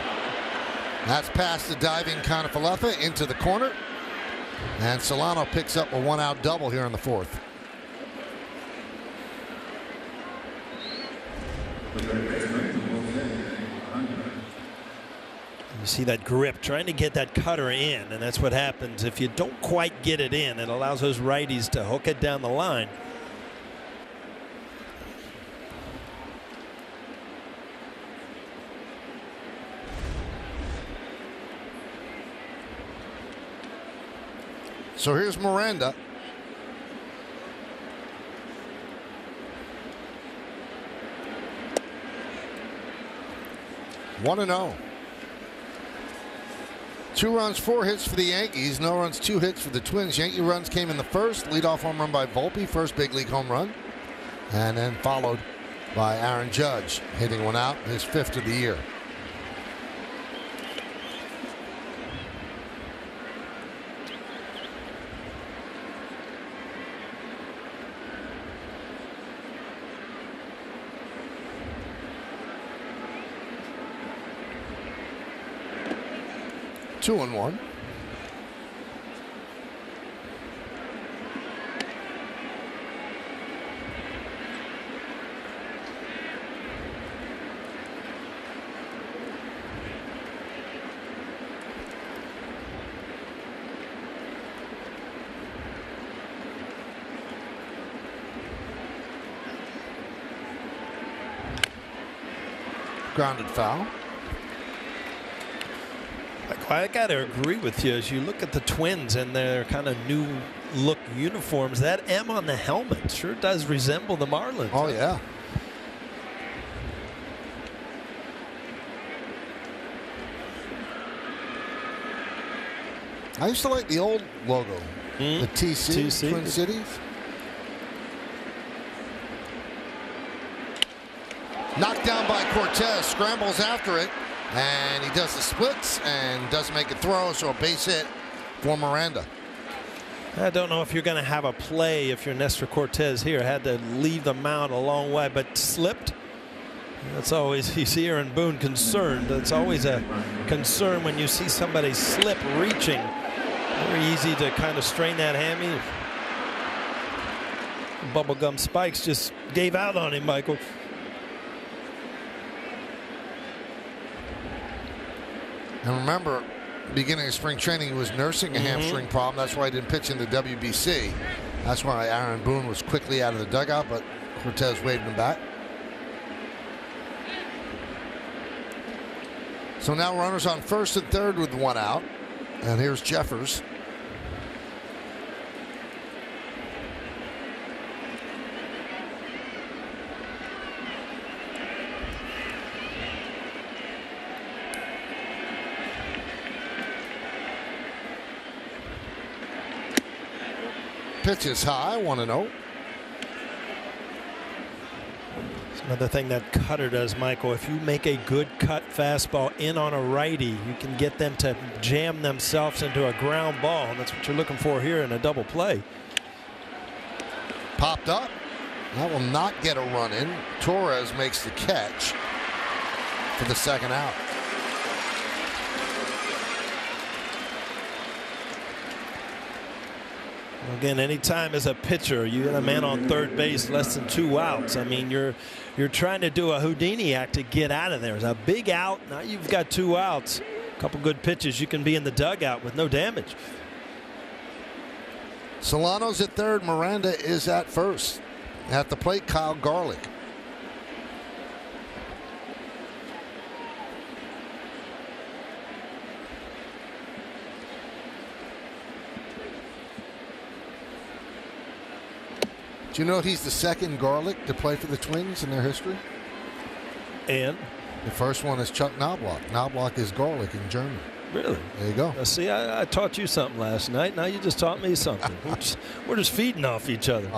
That's past the diving Conifalefa into the corner, and Solano picks up a one-out double here in the fourth. You see that grip, trying to get that cutter in, and that's what happens if you don't quite get it in. It allows those righties to hook it down the line. So here's Miranda. One and 0. 2 runs, 4 hits for the Yankees. No runs, 2 hits for the Twins. Yankee runs came in the first. Leadoff home run by Volpe, first big league home run. And then followed by Aaron Judge, hitting one out, his 5th of the year. Two and one. Grounded foul. I got to agree with you. As you look at the Twins and their kind of new look uniforms, that M on the helmet sure does resemble the Marlins. Oh, yeah. I used to like the old logo, the TC, Twin Cities. Knocked down by Cortez, scrambles after it. And he does the splits and does make a throw, so a base hit for Miranda. I don't know if you're going to have a play if you're Nestor Cortez here. Had to leave the mound a long way, but slipped. That's always, you see Aaron Boone concerned. That's always a concern when you see somebody slip reaching. Very easy to kind of strain that hammy. Bubblegum spikes just gave out on him, Michael. And remember, beginning of spring training, he was nursing a hamstring problem. That's why he didn't pitch in the WBC. That's why Aaron Boone was quickly out of the dugout, but Cortez waved him back. So now runners on first and third with one out. And here's Jeffers. Pitch is high, 1-0. Another thing that cutter does, Michael, if you make a good cut fastball in on a righty, you can get them to jam themselves into a ground ball, and that's what you're looking for here in a double play. Popped up. That will not get a run in. Torres makes the catch for the second out. Again, anytime as a pitcher you got a man on third base, less than 2 outs. I mean, you're trying to do a Houdini act to get out of there. It's a big out. Now you've got 2 outs. A couple good pitches, you can be in the dugout with no damage. Solano's at third. Miranda is at first. At the plate, Kyle Garlick. Do you know he's the second Garlick to play for the Twins in their history? And the first one is Chuck Knobloch. Knobloch is Garlick in German. Really? There you go. See, I taught you something last night. Now you just taught me something. We're just feeding off each other.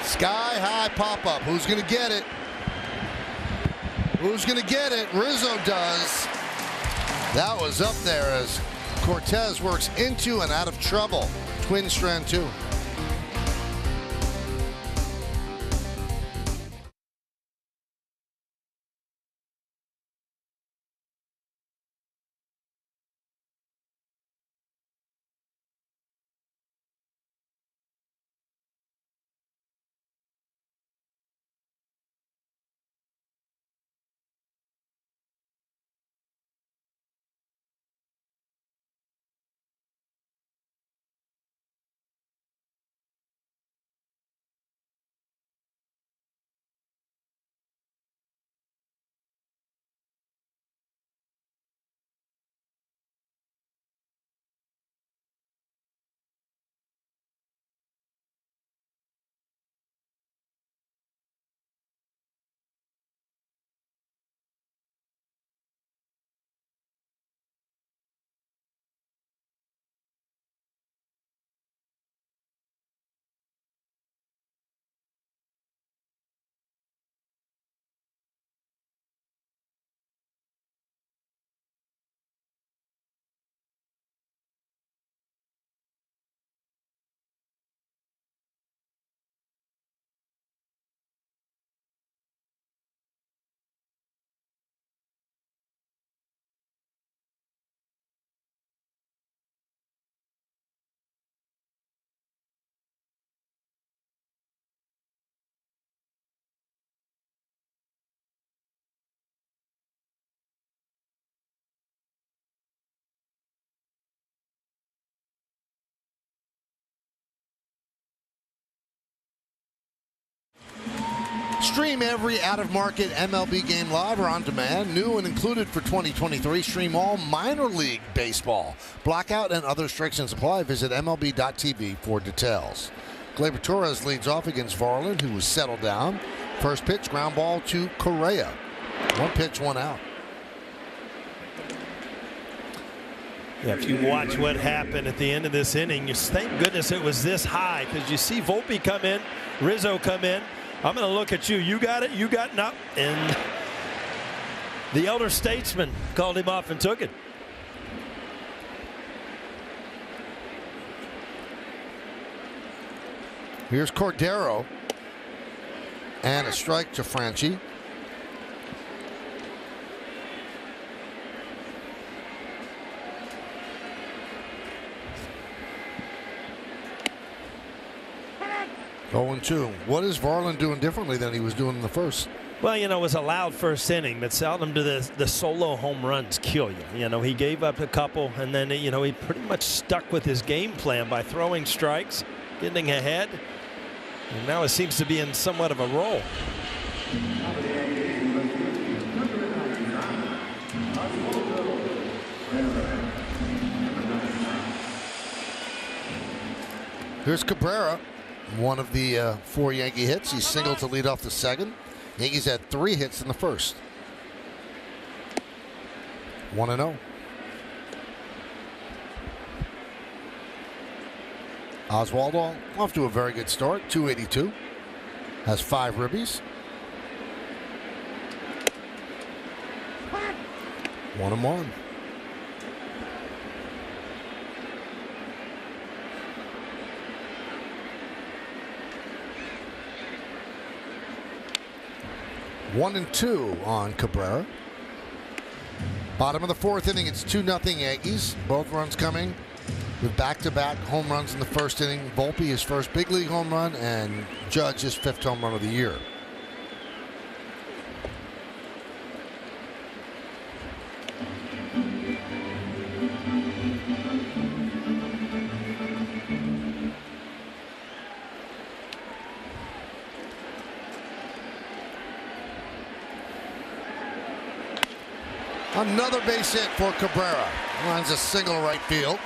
Sky high pop up. Who's going to get it? Who's going to get it? Rizzo does. That was up there as Cortez works into and out of trouble. Twin strand 2. Stream every out-of-market MLB game live or on demand. New and included for 2023. Stream all minor league baseball. Blackout and other restrictions apply. Visit MLB.tv for details. Gleyber Torres leads off against Varland, who was settled down. First pitch, ground ball to Correa. 1 pitch, 1 out. Yeah, if you watch what happened at the end of this inning, you thank goodness it was this high, because you see Volpe come in, Rizzo come in. I'm going to look at you. You got it. You got it. And the elder statesman called him off and took it. Here's Cordero. And a strike to Franchi. Oh, 2. What is Varland doing differently than he was doing in the first? Well, you know, it was a loud first inning, but seldom do the solo home runs kill you. You know, he gave up a couple, and then, you know, he pretty much stuck with his game plan by throwing strikes, getting ahead, and now it seems to be in somewhat of a roll. Here's Cabrera. One of the 4 Yankee hits. He singled to lead off the second. Yankees had 3 hits in the first. 1-0. Oswaldo off to a very good start, 282. Has 5 ribbies. 1-1. One and 2 on Cabrera. Bottom of the 4th inning, it's 2-0 Yankees. Both runs coming with back-to-back home runs in the first inning. Volpe, his first big league home run, and Judge, his 5th home run of the year. Another base hit for Cabrera. Runs a single right field.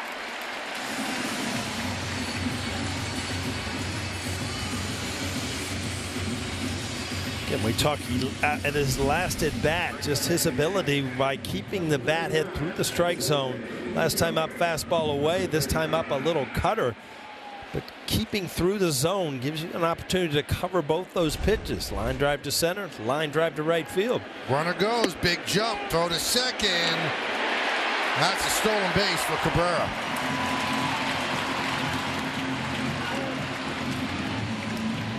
Again, we talk at his last at bat, just his ability by keeping the bat head through the strike zone. Last time up, fastball away. This time up, a little cutter. But keeping through the zone gives you an opportunity to cover both those pitches. Line drive to center, line drive to right field. Runner goes, big jump, throw to second. That's a stolen base for Cabrera.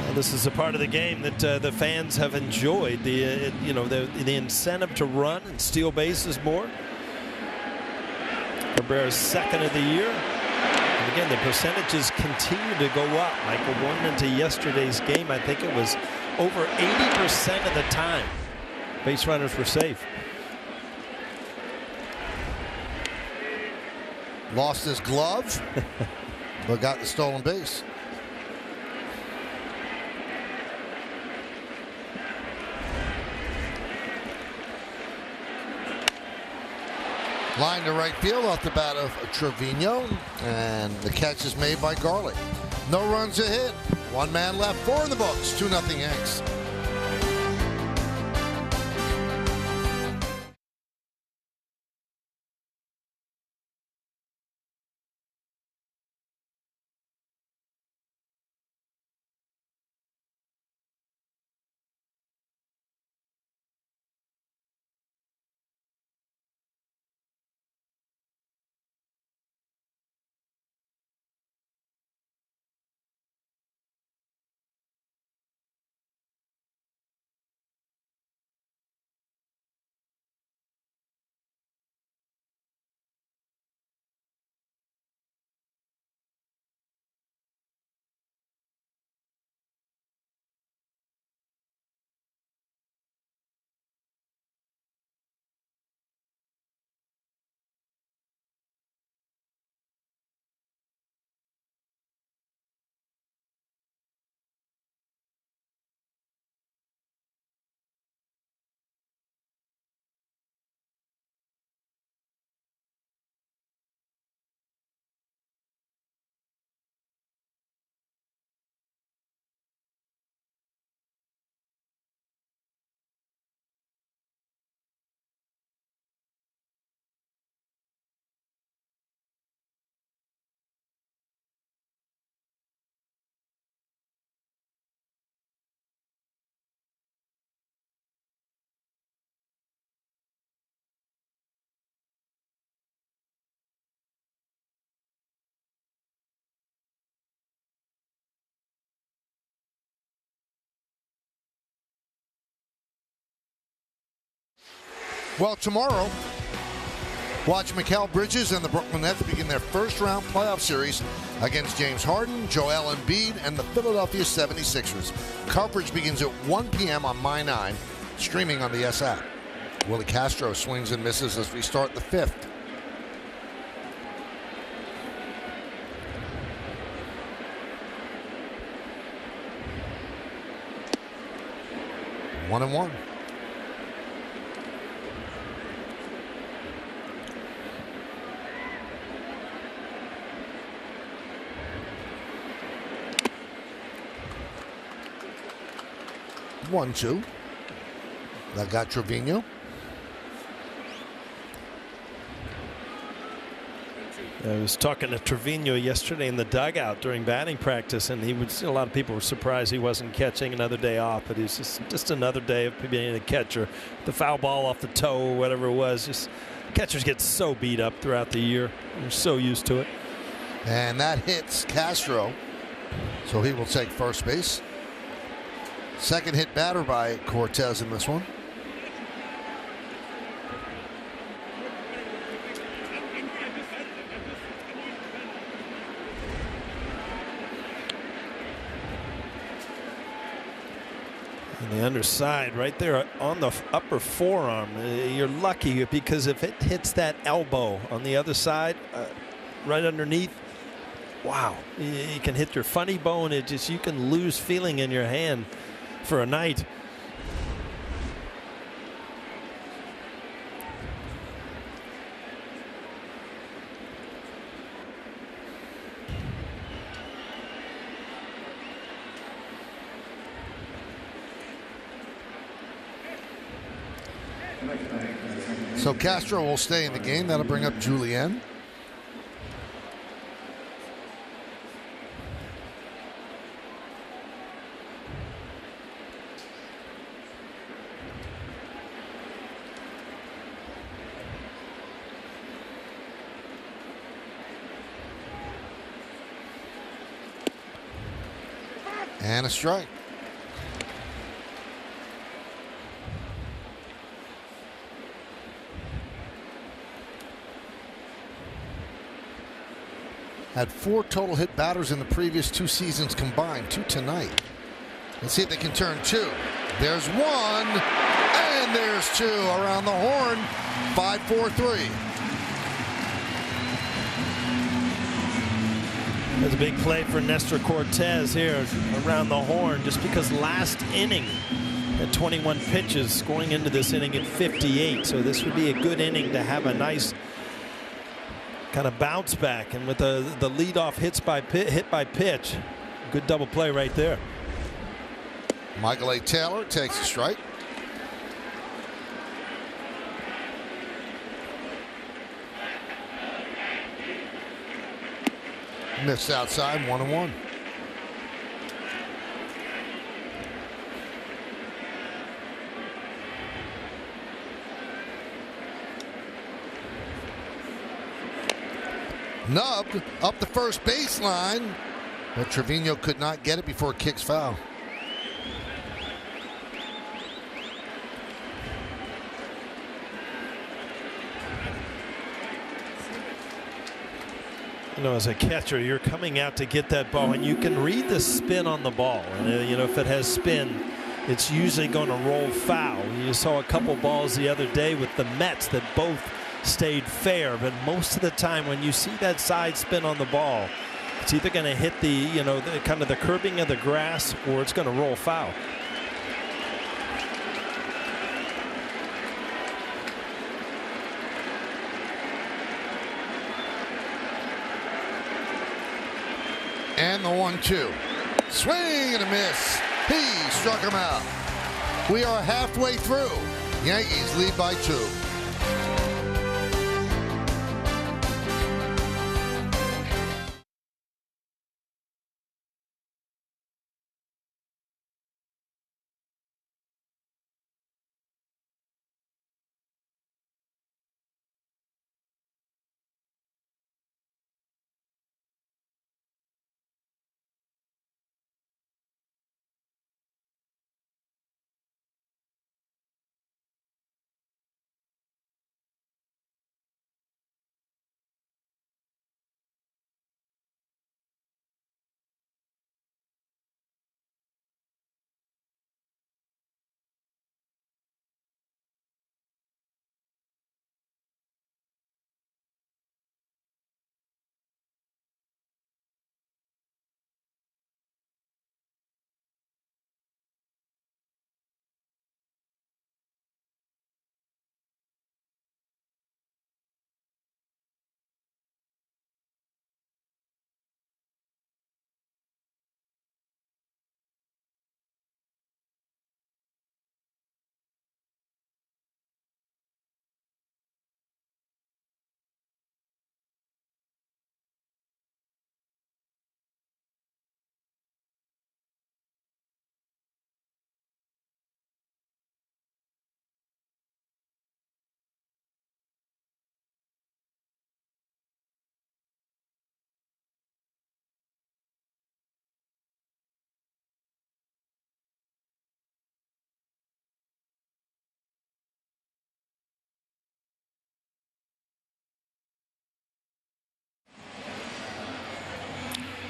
Well, this is a part of the game that the fans have enjoyed. The incentive to run and steal bases more. Cabrera's 2nd of the year. And again, the percentages continue to go up. Michael, going into yesterday's game, I think it was over 80% of the time base runners were safe. Lost his glove, but got the stolen base. Line to right field off the bat of Trevino, and the catch is made by Garlick. No runs a hit. 1 man left, 4 in the books, 2-0 Yanks. Well, tomorrow, watch Mikal Bridges and the Brooklyn Nets begin their first-round playoff series against James Harden, Joel Embiid, and the Philadelphia 76ers. Coverage begins at 1 p.m. on My 9, streaming on the S app. Willie Castro swings and misses as we start the 5th. One and one. One, two. That got Trevino. I was talking to Trevino yesterday in the dugout during batting practice, and a lot of people were surprised he wasn't catching another day off, but he's just another day of being a catcher. The foul ball off the toe or whatever it was, just catchers get so beat up throughout the year. They're so used to it. And that hits Castro, so he will take first base. Second hit batter by Cortez in this one. And the underside right there on the upper forearm. You're lucky because if it hits that elbow on the other side, right underneath, wow, you can hit your funny bone. You can lose feeling in your hand for a night. So Castro will stay in the game. That'll bring up Julien. And a strike. Had 4 total hit batters in the previous 2 seasons combined, 2 tonight. Let's see if they can turn 2. There's 1, and there's 2 around the horn. 5-4-3. That's a big play for Nestor Cortez here around the horn, just because last inning at 21 pitches, scoring into this inning at 58. So this would be a good inning to have a nice kind of bounce back, and with the leadoff hit by pitch, good double play right there. Michael A. Taylor takes a strike. Missed outside, 1-1. Nubbed up the first baseline, but Trevino could not get it before it kicks foul. You know, as a catcher, you're coming out to get that ball, and you can read the spin on the ball. And you know, if it has spin, it's usually going to roll foul. You saw a couple balls the other day with the Mets that both stayed fair, but most of the time when you see that side spin on the ball, it's either going to hit the kind of the curbing of the grass, or it's going to roll foul. And the 1-2. Swing and a miss. He struck him out. We are halfway through. Yankees lead by 2.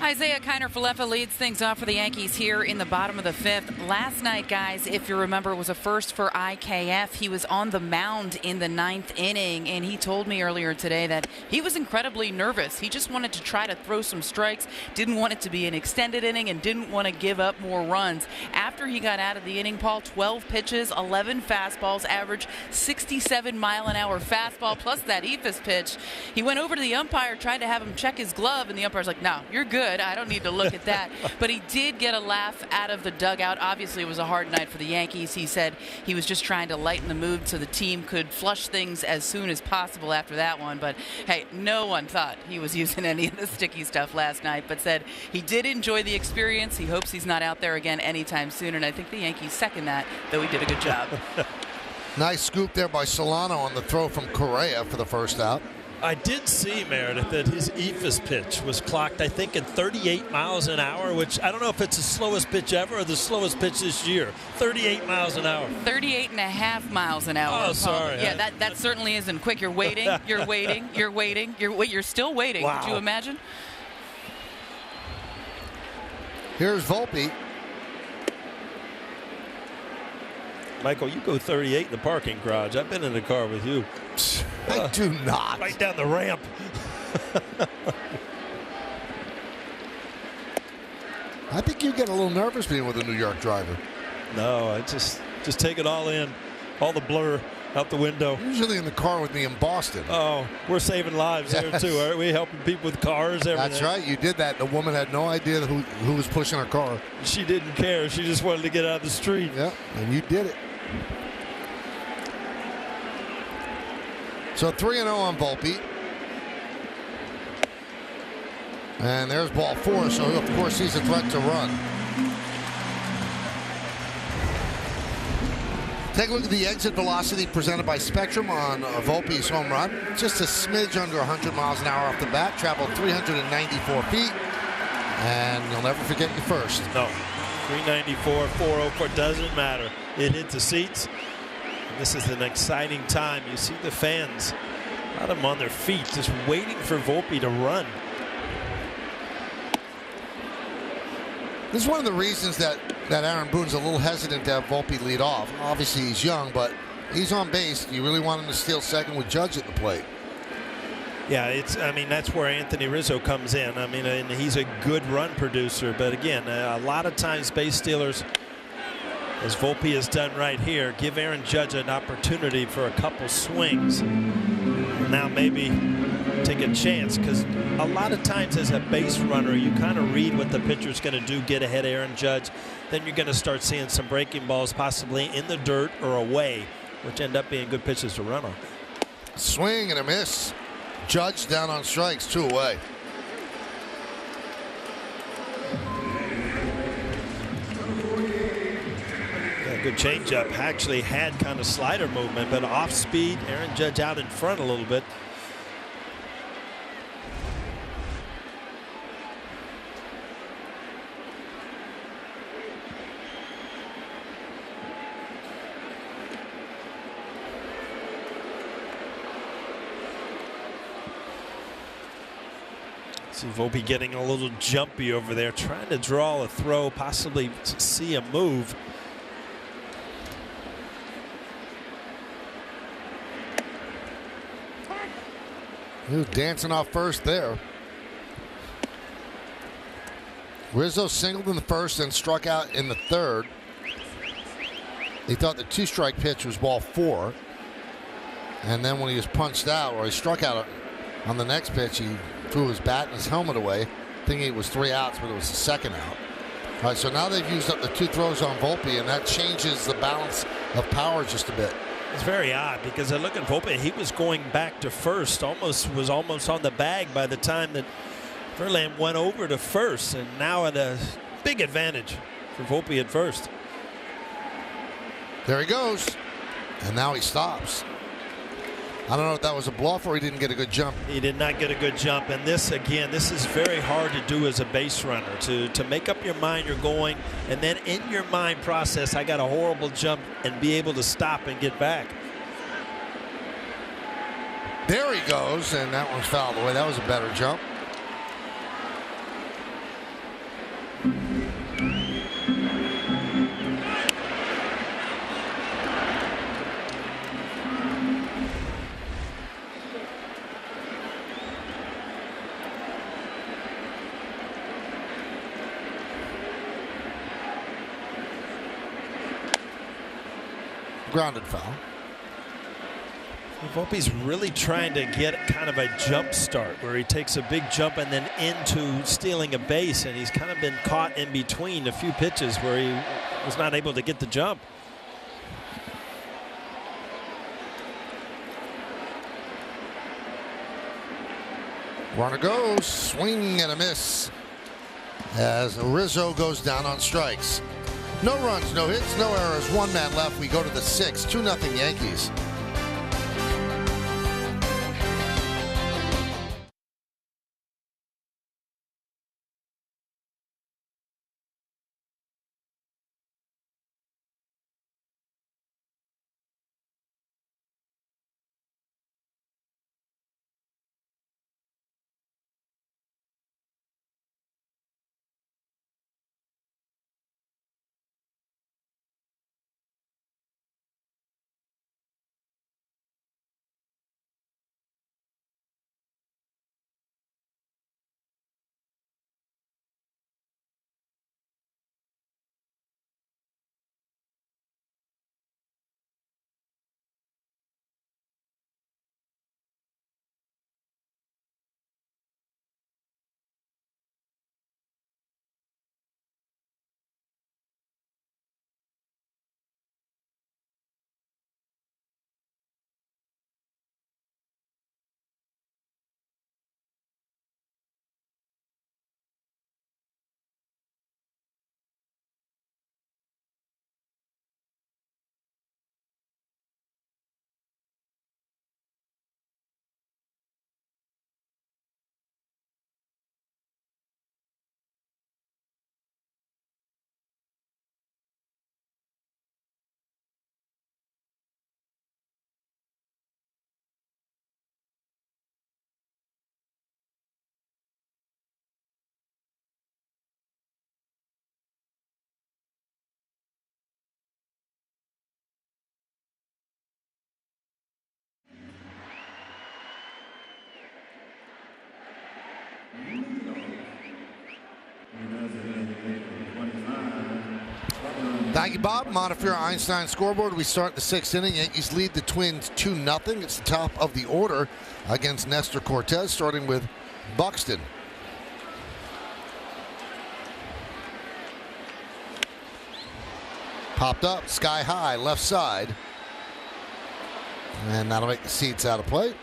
Isaiah Kiner-Falefa leads things off for the Yankees here in the bottom of the fifth. Last night, guys, if you remember, was a first for IKF. He was on the mound in the ninth inning, and he told me earlier today that he was incredibly nervous. He just wanted to try to throw some strikes, didn't want it to be an extended inning, and didn't want to give up more runs. After he got out of the inning, Paul, 12 pitches, 11 fastballs, average 67-mile-an-hour fastball, plus that eephus pitch. He went over to the umpire, tried to have him check his glove, and the umpire's like, no, you're good. I don't need to look at that. But he did get a laugh out of the dugout. Obviously, it was a hard night for the Yankees. He said he was just trying to lighten the mood so the team could flush things as soon as possible after that one. But, hey, no one thought he was using any of the sticky stuff last night, but said he did enjoy the experience. He hopes he's not out there again anytime soon, and I think the Yankees second that, though he did a good job. Nice scoop there by Solano on the throw from Correa for the first out. I did see, Meredith, that his eephus pitch was clocked, I think, at 38 miles an hour, which I don't know if it's the slowest pitch ever or the slowest pitch this year. 38 miles an hour. 38.5 miles an hour. Oh, sorry. Yeah, that certainly isn't quick. You're waiting, you're waiting, you're waiting, you're still waiting. Wow. Could you imagine? Here's Volpe. Michael, you go 38 in the parking garage. I've been in the car with you. I do not. Right down the ramp. I think you get a little nervous being with a New York driver. No, I just take it all in. All the blur out the window. Usually in the car with me in Boston. Oh, we're saving lives there too. Aren't we helping people with cars? Everything. That's right. You did that. The woman had no idea who was pushing her car. She didn't care. She just wanted to get out of the street. Yeah, and you did it. So 3-0 on Volpe. And there's ball 4, so of course he's a threat to run. Take a look at the exit velocity presented by Spectrum on Volpe's home run. Just a smidge under 100 miles an hour off the bat. Traveled 394 feet. And you'll never forget your first. No. 394, 404, doesn't matter. It hit the seats. And this is an exciting time. You see the fans, a lot of them on their feet, just waiting for Volpe to run. This is one of the reasons that Aaron Boone's a little hesitant to have Volpe lead off. Obviously, he's young, but he's on base. You really want him to steal second with Judge at the plate. Yeah, that's where Anthony Rizzo comes in. And he's a good run producer. But again, a lot of times base stealers, as Volpe has done right here, give Aaron Judge an opportunity for a couple swings. Now maybe take a chance, because a lot of times as a base runner, you kind of read what the pitcher's going to do, get ahead of Aaron Judge. Then you're going to start seeing some breaking balls possibly in the dirt or away, which end up being good pitches to run on. Swing and a miss. Judge down on strikes, 2 away. Good changeup. Actually had kind of slider movement, but off speed. Aaron Judge out in front a little bit. See Volpe getting a little jumpy over there, trying to draw a throw, possibly to see a move. He was dancing off first there. Rizzo singled in the first and struck out in the third. He thought the 2-strike pitch was ball 4. And then when he was punched out, or he struck out on the next pitch, he threw his bat and his helmet away, thinking it was 3 outs, but it was the second out. All right, so now they've used up the 2 throws on Volpe, and that changes the balance of power just a bit. It's very odd, because I look at Volpe, he was going back to first, was almost on the bag by the time that Verlander went over to first, and now at a big advantage for Volpe at first. There he goes, and now he stops. I don't know if that was a bluff or he didn't get a good jump. He did not get a good jump, and this is very hard to do as a base runner, to make up your mind you're going, and then in your mind process, I got a horrible jump, and be able to stop and get back. There he goes, and that one's fouled away. That was a better jump. Grounded foul. Volpe's really trying to get kind of a jump start where he takes a big jump and then into stealing a base, and he's kind of been caught in between a few pitches where he was not able to get the jump. Runner goes, swing and a miss as Rizzo goes down on strikes. No runs, no hits, no errors, one man left. We go to the 6th, 2-0 Yankees. Thank you, Bob. Montefiore Einstein scoreboard. We start the 6th inning. Yankees lead the Twins 2-0. It's the top of the order against Nestor Cortez, starting with Buxton. Popped up, sky high, left side. And that'll make the seats out of play.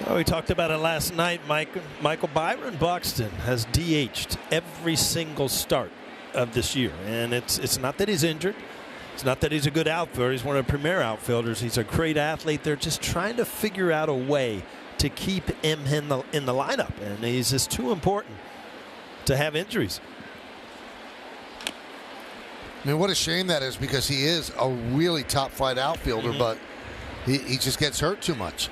Well, we talked about it last night. Michael Byron Buxton has DH'd every single start of this year, and it's not that he's injured, it's not that he's a good outfielder. He's one of the premier outfielders. He's a great athlete. They're just trying to figure out a way to keep him in the lineup, and he's just too important to have injuries. I mean, what a shame that is, because he is a really top flight outfielder, but he just gets hurt too much.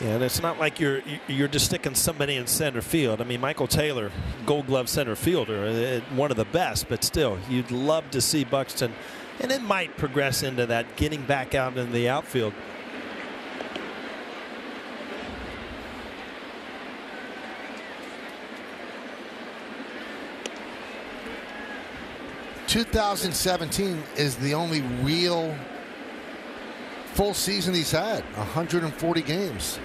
Yeah, and it's not like you're just sticking somebody in center field. I mean, Michael Taylor, Gold Glove center fielder, one of the best, but still, you'd love to see Buxton, and it might progress into that, getting back out in the outfield. ...2017 is the only real full season he's had, 140 games.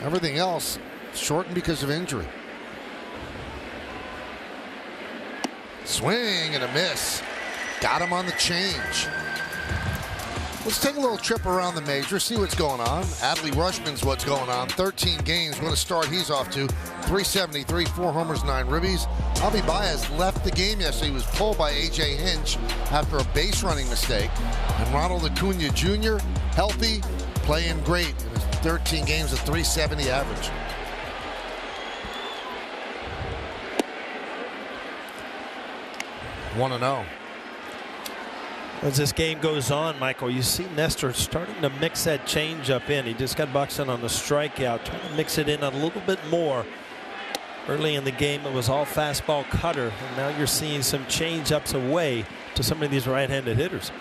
Everything else shortened because of injury. Swing and a miss. Got him on the change. Let's take a little trip around the major, see what's going on. Adley Rutschman's what's going on. 13 games. What a start he's off to. 373, 4 homers, 9 ribbies. Javi Baez left the game yesterday. He was pulled by A.J. Hinch after a base running mistake. And Ronald Acuna Jr., healthy, playing great in his 13 games, a 370 average. One and 0. As this game goes on, Michael, you see Nestor starting to mix that changeup in. He just got Buxton on the strikeout, trying to mix it in a little bit more. Early in the game, it was all fastball cutter, and now you're seeing some changeups away to some of these right-handed hitters.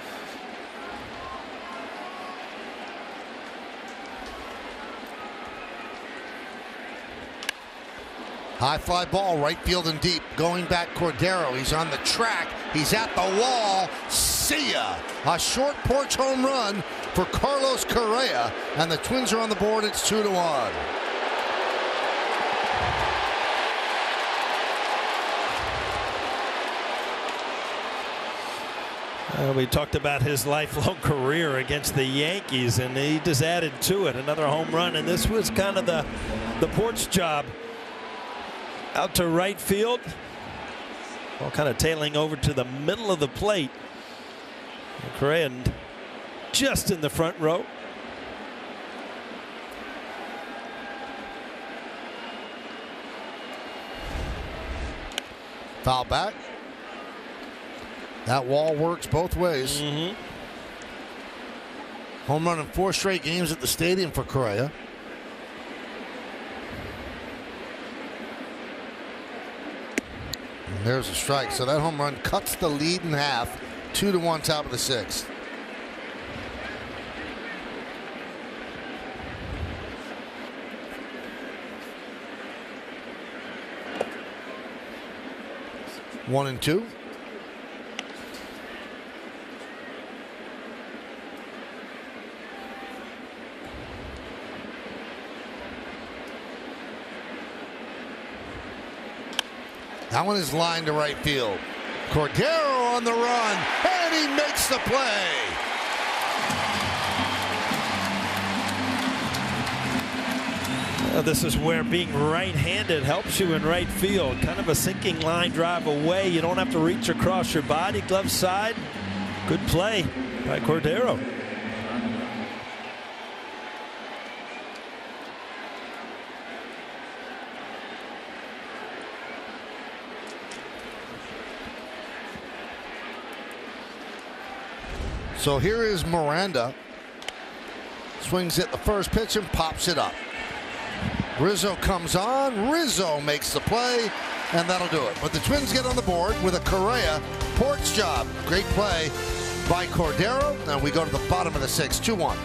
High fly ball, right field and deep. Going back, Cordero. He's on the track. He's at the wall. See ya. A short porch home run for Carlos Correa. And the Twins are on the board. It's 2-1. We talked about his lifelong career against the Yankees, and he just added to it another home run. And this was kind of the porch job. Out to right field. Well, kind of tailing over to the middle of the plate. Correa just in the front row. Foul back. That wall works both ways. Home run in 4 straight games at the stadium for Correa. And there's a strike. So that home run cuts the lead in half. 2-1, top of the 6th. One and two. That one is lined to right field. Cordero on the run, and he makes the play. This is where being right-handed helps you in right field. Kind of a sinking line drive away. You don't have to reach across your body. Glove side. Good play by Cordero. So here is Miranda. Swings at the first pitch and pops it up. Rizzo comes on. Rizzo makes the play, and that'll do it. But the Twins get on the board with a Correa porch job. Great play by Cordero. And we go to the bottom of the 6th, 2-1.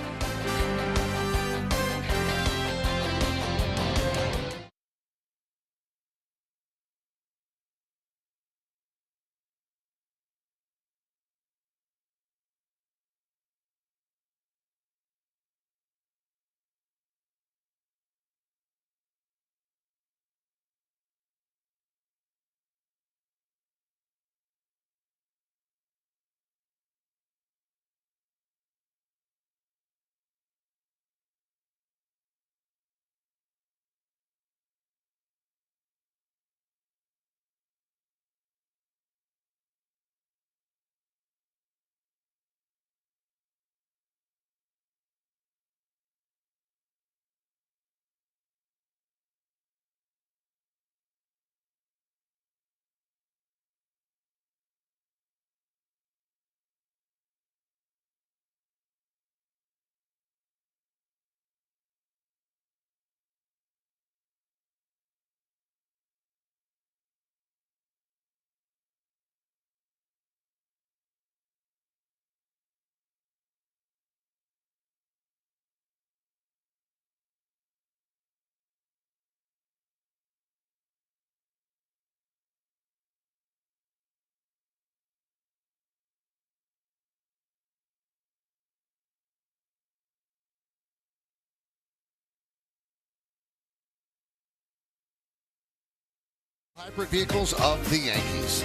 Hybrid vehicles of the Yankees.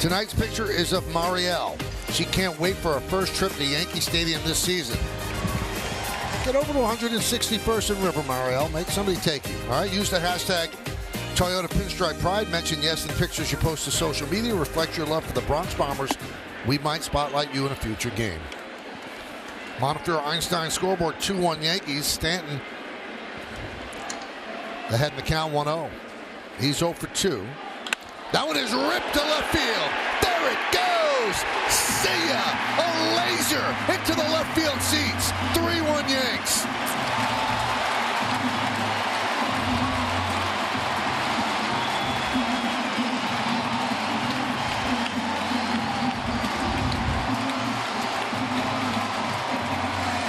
Tonight's picture is of Marielle. She can't wait for her first trip to Yankee Stadium this season. Get over to 161st and River, Marielle. Make somebody take you. All right, use the hashtag Toyota Pinstripe Pride. Mention yes in pictures you post to social media. Reflect your love for the Bronx Bombers. We might spotlight you in a future game. Montefiore Einstein scoreboard 2-1 Yankees. Stanton ahead in the count 1-0. He's 0 for 2. That one is ripped to left field. There it goes. See ya. A laser into the left field seats. 3-1 Yanks.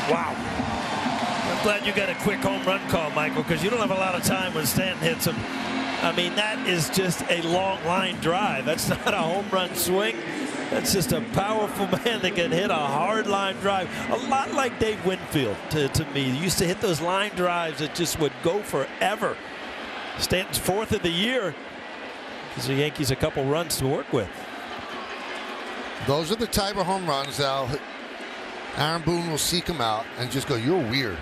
Wow. glad you got a quick home run call, Michael, because you don't have a lot of time when Stanton hits him. I mean, that is just a long line drive. That's not a home run swing. That's just a powerful man that can hit a hard line drive. A lot like Dave Winfield to me. He used to hit those line drives that just would go forever. Stanton's 4th of the year. Gives the Yankees a couple runs to work with. Those are the type of home runs that Aaron Boone will seek him out and just go, "You're weird."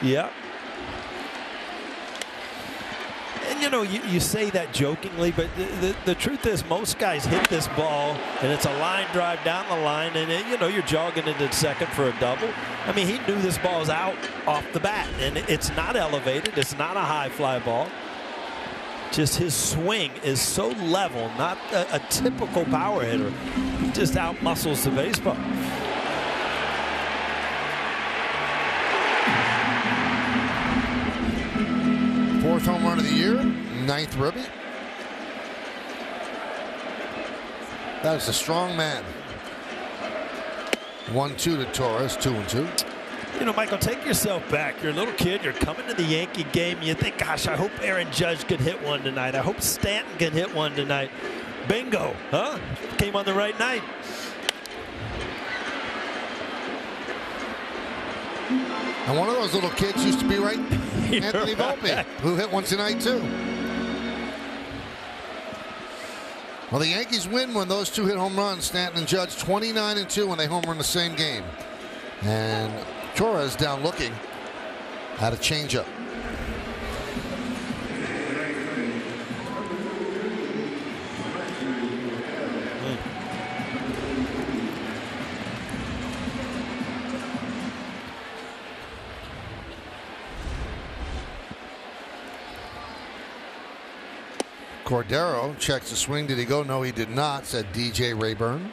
Yeah. And you know, you say that jokingly, but the truth is most guys hit this ball and it's a line drive down the line, and you know, you're jogging into second for a double. I mean, he knew this ball's out off the bat, and it's not elevated. It's not a high fly ball. Just his swing is so level, not a typical power hitter. He just out muscles the baseball. Fourth home run of the year, 9th ribby. That is a strong man. 1-2 to Torres, 2-2. You know, Michael, take yourself back. You're a little kid. You're coming to the Yankee game. You think, gosh, I hope Aaron Judge could hit one tonight. I hope Stanton can hit one tonight. Bingo, huh? Came on the right night. And one of those little kids used to be right Anthony Volpe, who hit one tonight too. Well, the Yankees win when those two hit home runs. Stanton and Judge 29-2 when they home run the same game. And Torres down looking at a changeup. Cordero checks the swing. Did he go? No, he did not, said DJ Rayburn.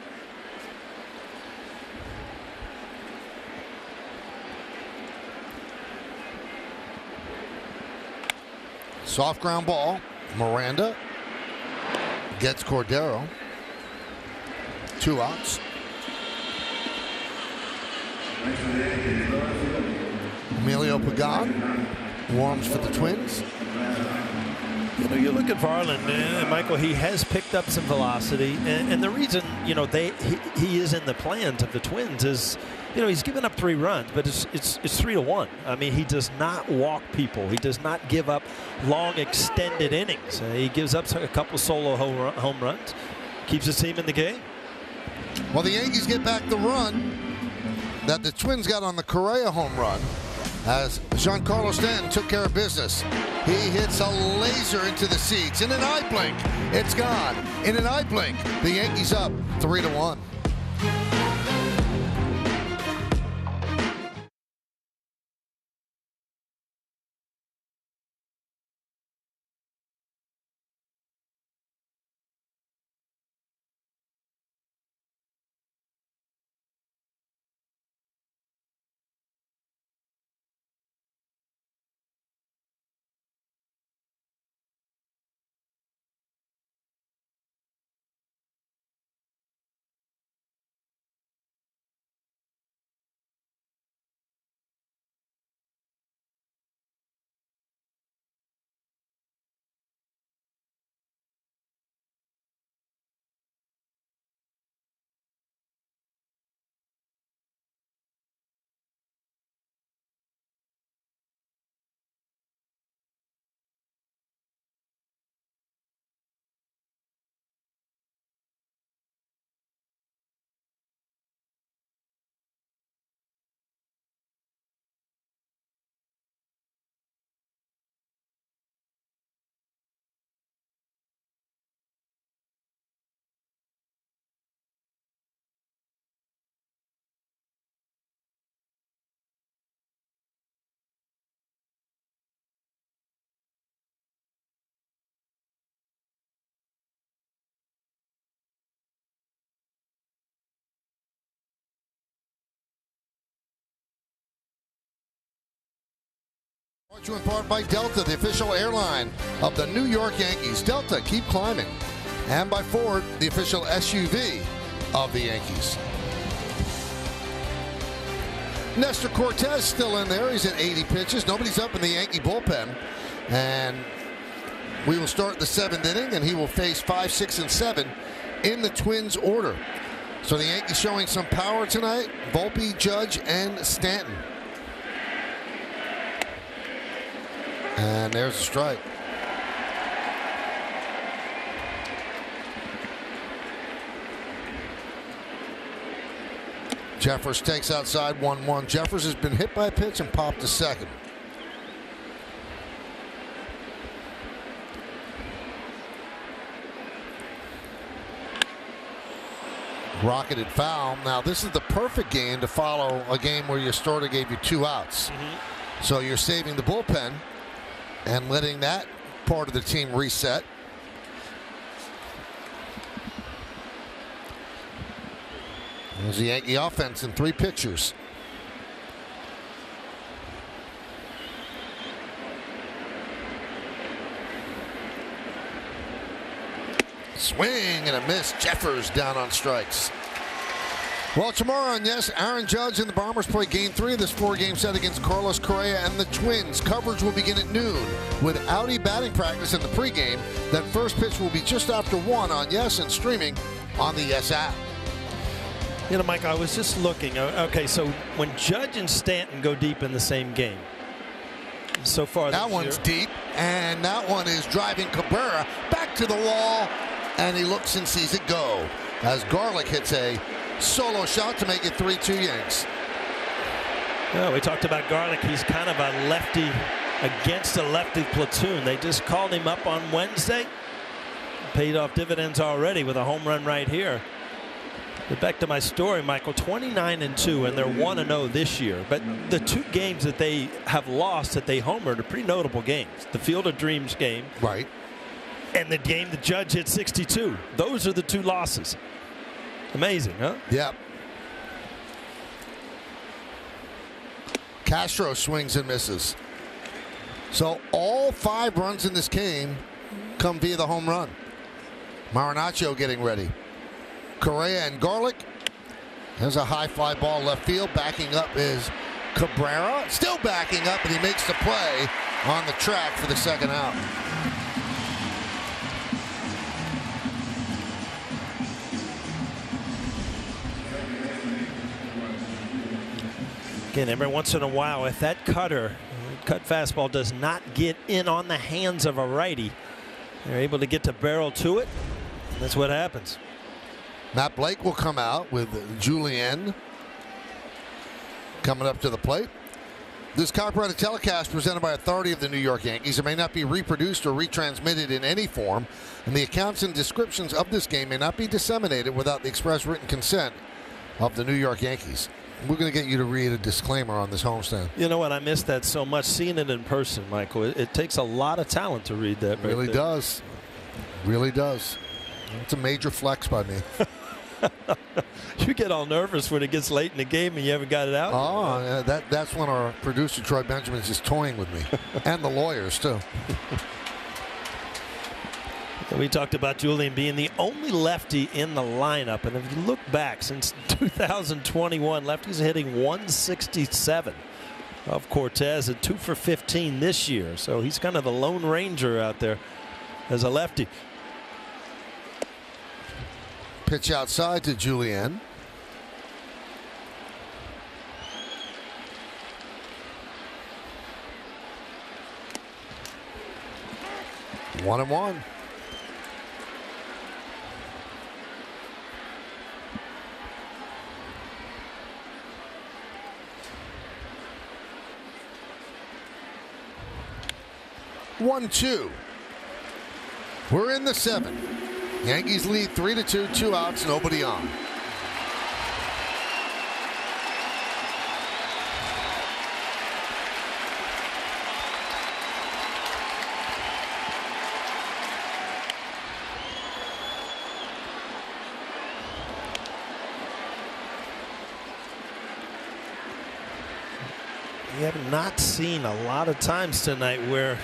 Soft ground ball. Miranda gets Cordero. 2 outs. Emilio Pagan warms for the Twins. You know, you look at Varland, and Michael, he has picked up some velocity, and the reason, you know, he is in the plans of the Twins is, you know, he's given up 3 runs, but it's 3-1. I mean, he does not walk people. He does not give up long extended innings. He gives up a couple solo home runs, keeps his team in the game. Well, the Yankees get back the run that the Twins got on the Correa home run as Giancarlo Stanton took care of business. He hits a laser into the seats. In an eye blink, it's gone. In an eye blink, the Yankees up 3-1. Brought to you in part by Delta, the official airline of the New York Yankees. Delta, keep climbing. And by Ford, the official SUV of the Yankees. Nestor Cortez still in there. He's at 80 pitches. Nobody's up in the Yankee bullpen. And we will start the 7th inning, and he will face 5, 6, and 7 in the Twins order. So the Yankees showing some power tonight. Volpe, Judge, and Stanton. And there's a strike. Jeffers takes outside 1-1. Jeffers has been hit by a pitch and popped to second. Rocketed foul. Now this is the perfect game to follow a game where your starter gave you 2 outs. So you're saving the bullpen and letting that part of the team reset. There's the Yankee offense in 3 pitchers. Swing and a miss. Jeffers down on strikes. Well, tomorrow on Yes, Aaron Judge and the Bombers play Game 3 of this 4-game set against Carlos Correa and the Twins. Coverage will begin at noon with Audi batting practice in the pregame. Then first pitch will be just after 1 on Yes and streaming on the Yes app. You know, Mike, I was just looking. Okay, so when Judge and Stanton go deep in the same game, so far that one's deep, and that one is driving Cabrera back to the wall, and he looks and sees it go as Garlick hits a solo shot to make it 3-2 Yanks. Well, we talked about Garlick. He's kind of a lefty against a lefty platoon. They just called him up on Wednesday. Paid off dividends already with a home run right here. But back to my story, Michael, 29-2, and they're 1-0 this year. But the 2 games that they have lost that they homered are pretty notable games. The Field of Dreams game. Right. And the game the Judge hit 62. Those are the 2 losses. Amazing, huh? Yep. Castro swings and misses. So all 5 runs in this game come via the home run. Marinaccio getting ready. Correa and Garlick. There's a high fly ball left field. Backing up is Cabrera. Still backing up, and he makes the play on the track for the 2nd out. Again, every once in a while, if that cut fastball does not get in on the hands of a righty, they're able to get to barrel to it. That's what happens. Matt Blake will come out with Julien coming up to the plate. This copyrighted telecast presented by authority of the New York Yankees. It may not be reproduced or retransmitted in any form, and the accounts and descriptions of this game may not be disseminated without the express written consent of the New York Yankees. We're going to get you to read a disclaimer on this homestand. You know what? I missed that so much. Seeing it in person, Michael, it takes a lot of talent to read that. It really does. Really does. It's a major flex by me. You get all nervous when it gets late in the game and you haven't got it out. Oh, yeah, that's when our producer Troy Benjamin is just toying with me, and the lawyers too. We talked about Julien being the only lefty in the lineup, and if you look back since 2021, lefties hitting 167 of Cortez at 2 for 15 this year. So he's kind of the Lone Ranger out there as a lefty. Pitch outside to Julien. One and one. One, two. We're in the 7th. Yankees lead 3-2, 2 outs, nobody on. We have not seen a lot of times tonight where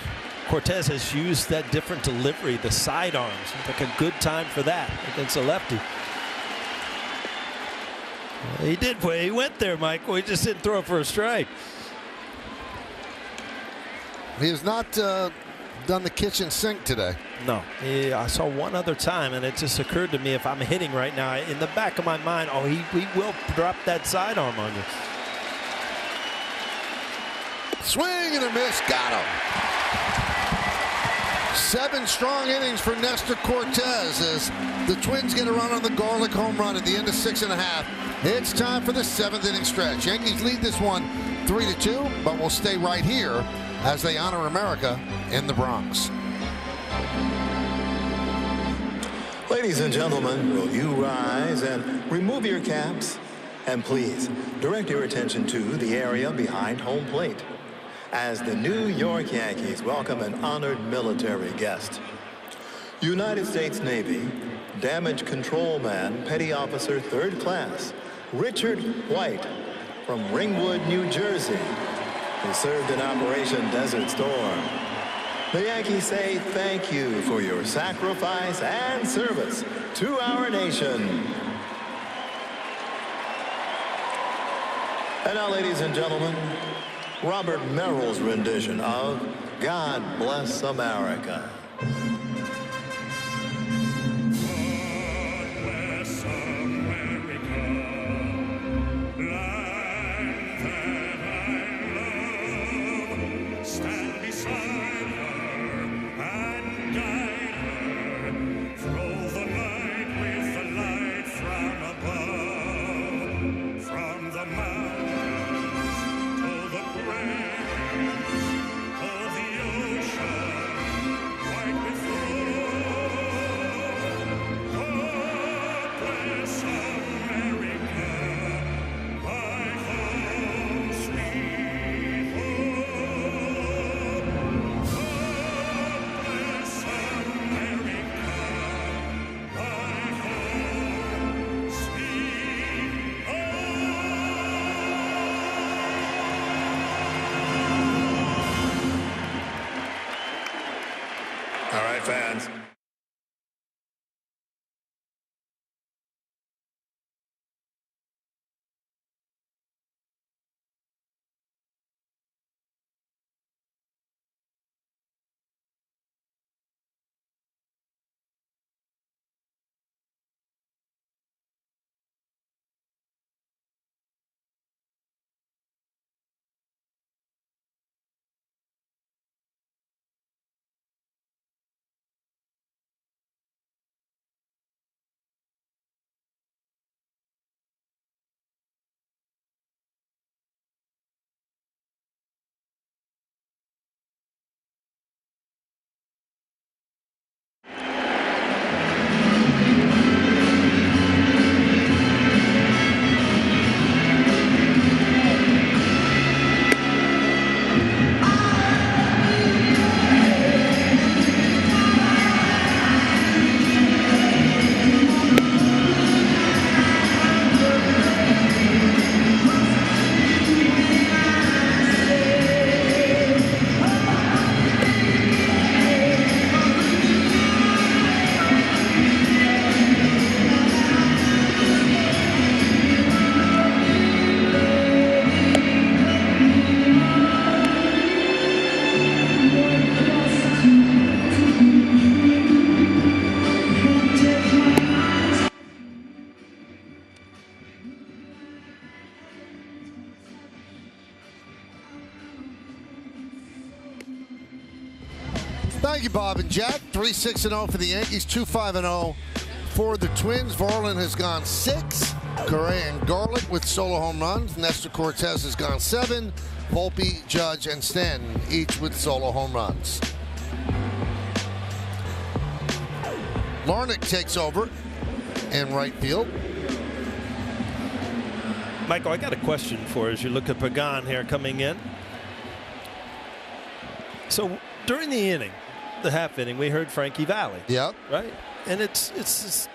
Cortez has used that different delivery, the sidearms. Like a good time for that against a lefty. He did. He went there, Michael. He just didn't throw it for a strike. He has not done the kitchen sink today. No. I saw one other time, and it just occurred to me, if I'm hitting right now, in the back of my mind, oh, he will drop that sidearm on you. Swing and a miss. Got him. 7 strong innings for Nestor Cortez as the Twins get a run on the Garlic home run at the end of 6 1/2. It's time for the 7th inning stretch. Yankees lead this one 3-2, but will stay right here as they honor America in the Bronx. Ladies and gentlemen, will you rise and remove your caps? And please, direct your attention to the area behind home plate as the New York Yankees welcome an honored military guest. United States Navy Damage Control Man, Petty Officer 3rd Class, Richard White from Ringwood, New Jersey, who served in Operation Desert Storm. The Yankees say thank you for your sacrifice and service to our nation. And now, ladies and gentlemen, Robert Merrill's rendition of God Bless America. All right, fans. Thank you, Bob and Jack. 3-6-0 for the Yankees, 2-5-0 for the Twins. Varland has gone 6. Correa and Garlic with solo home runs. Nestor Cortez has gone 7. Volpe, Judge, and Stanton each with solo home runs. Larnach takes over in right field. Michael, I got a question for you as you look at Pagan here coming in. So during the inning, the half inning, we heard Frankie Valli. Yep. Right? And it fits.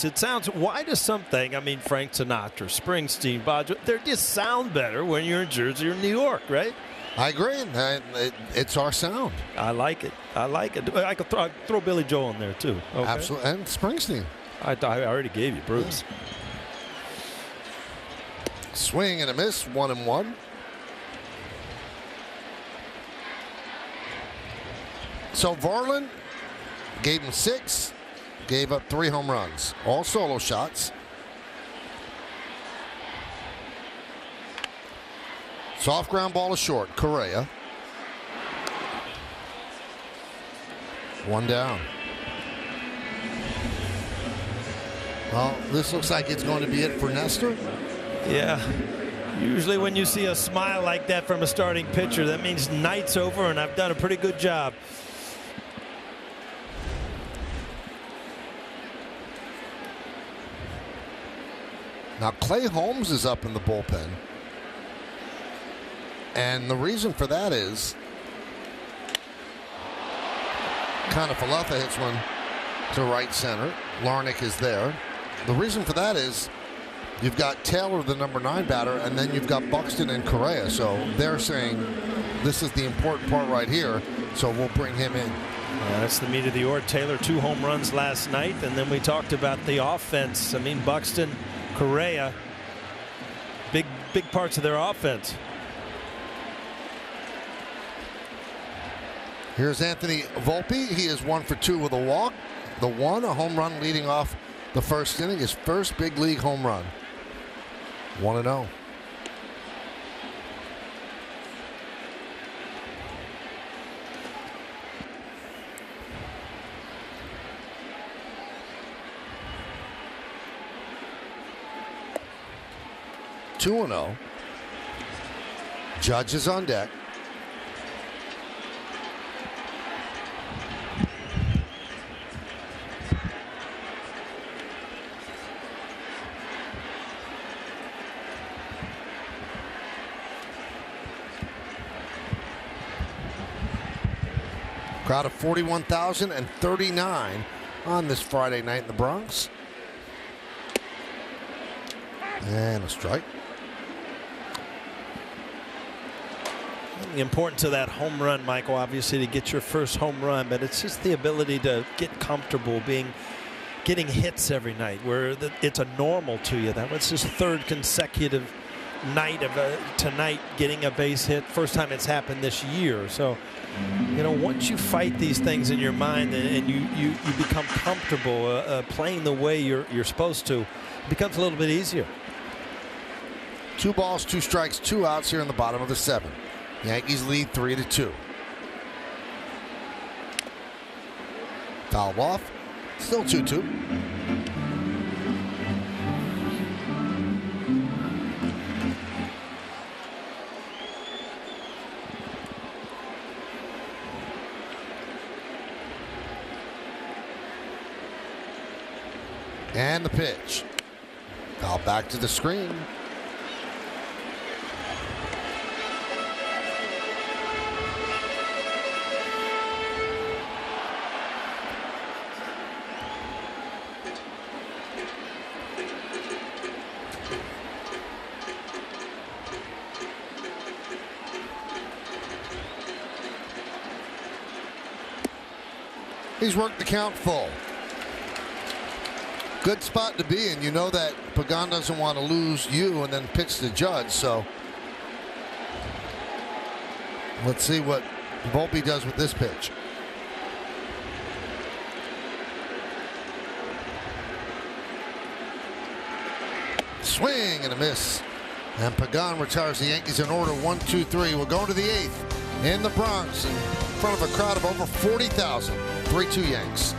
It sounds, why does something, I mean, Frank Sinatra, Springsteen, Bob, they just sound better when you're in Jersey or New York, right? I agree. It's our sound. I like it. I like it. I could throw Billy Joel in there, too. Okay? Absolutely. And Springsteen. I already gave you Bruce. Swing and a miss, 1-1. So Varland gave him 6, gave up 3 home runs, all solo shots. Soft ground ball is short. Correa. 1 down. Well, this looks like it's going to be it for Nestor. Yeah. Usually when you see a smile like that from a starting pitcher, that means night's over and I've done a pretty good job. Now Clay Holmes is up in the bullpen. And the reason for that is Kanafalutha hits one to right center. Larnick is there. The reason for that is you've got Taylor, the number 9 batter, and then you've got Buxton and Correa. So they're saying this is the important part right here, so we'll bring him in. That's the meat of the order. Taylor 2 home runs last night, and then we talked about the offense. I mean, Buxton, Correa, big parts of their offense. Here's Anthony Volpe. He is 1 for 2 with a walk. The 1, a home run leading off the first inning, his first big league home run. 1-0. Two and 0. Judge is on deck. Crowd of 41,039 on this Friday night in the Bronx. And a strike. The importance of that home run, Michael, obviously to get your first home run, but it's just the ability to get comfortable getting hits every night where it's a normal to you. That was his 3rd consecutive night of tonight getting a base hit. First time it's happened this year. So, you know, once you fight these things in your mind and you become comfortable playing the way you're supposed to, it becomes a little bit easier. 2 balls, 2 strikes, 2 outs here in the bottom of the 7th. Yankees lead 3-2. Fouled off. Still 2-2. And the pitch. Foul back to the screen. He's worked the count full. Good spot to be in. You know that Pagan doesn't want to lose you and then pitch the Judge. So let's see what Volpe does with this pitch. Swing and a miss. And Pagan retires the Yankees in order 1-2-3. We're going to the 8th in the Bronx in front of a crowd of over 40,000. 3-2 Yanks.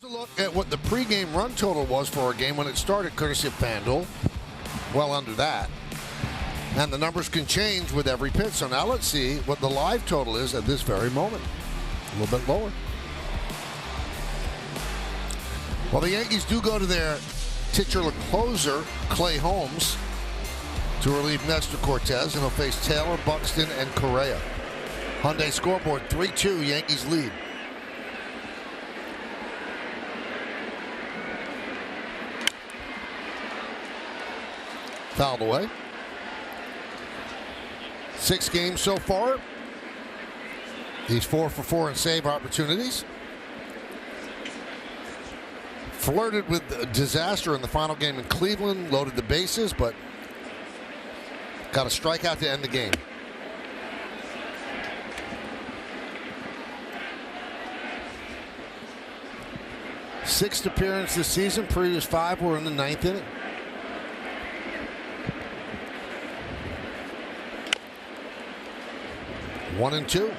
A look at what the pregame run total was for our game when it started, courtesy of FanDuel. Well under that. And the numbers can change with every pitch. So now let's see what the live total is at this very moment. A little bit lower. Well, the Yankees do go to their titular closer, Clay Holmes, to relieve Nestor Cortez, and he'll face Taylor, Buxton, and Correa. Hyundai scoreboard 3-2, Yankees lead. Fouled away. 6 games so far. He's 4 for 4 in save opportunities. Flirted with disaster in the final game in Cleveland. Loaded the bases, but got a strikeout to end the game. Sixth appearance this season. Previous 5 were in the 9th inning. One and 2.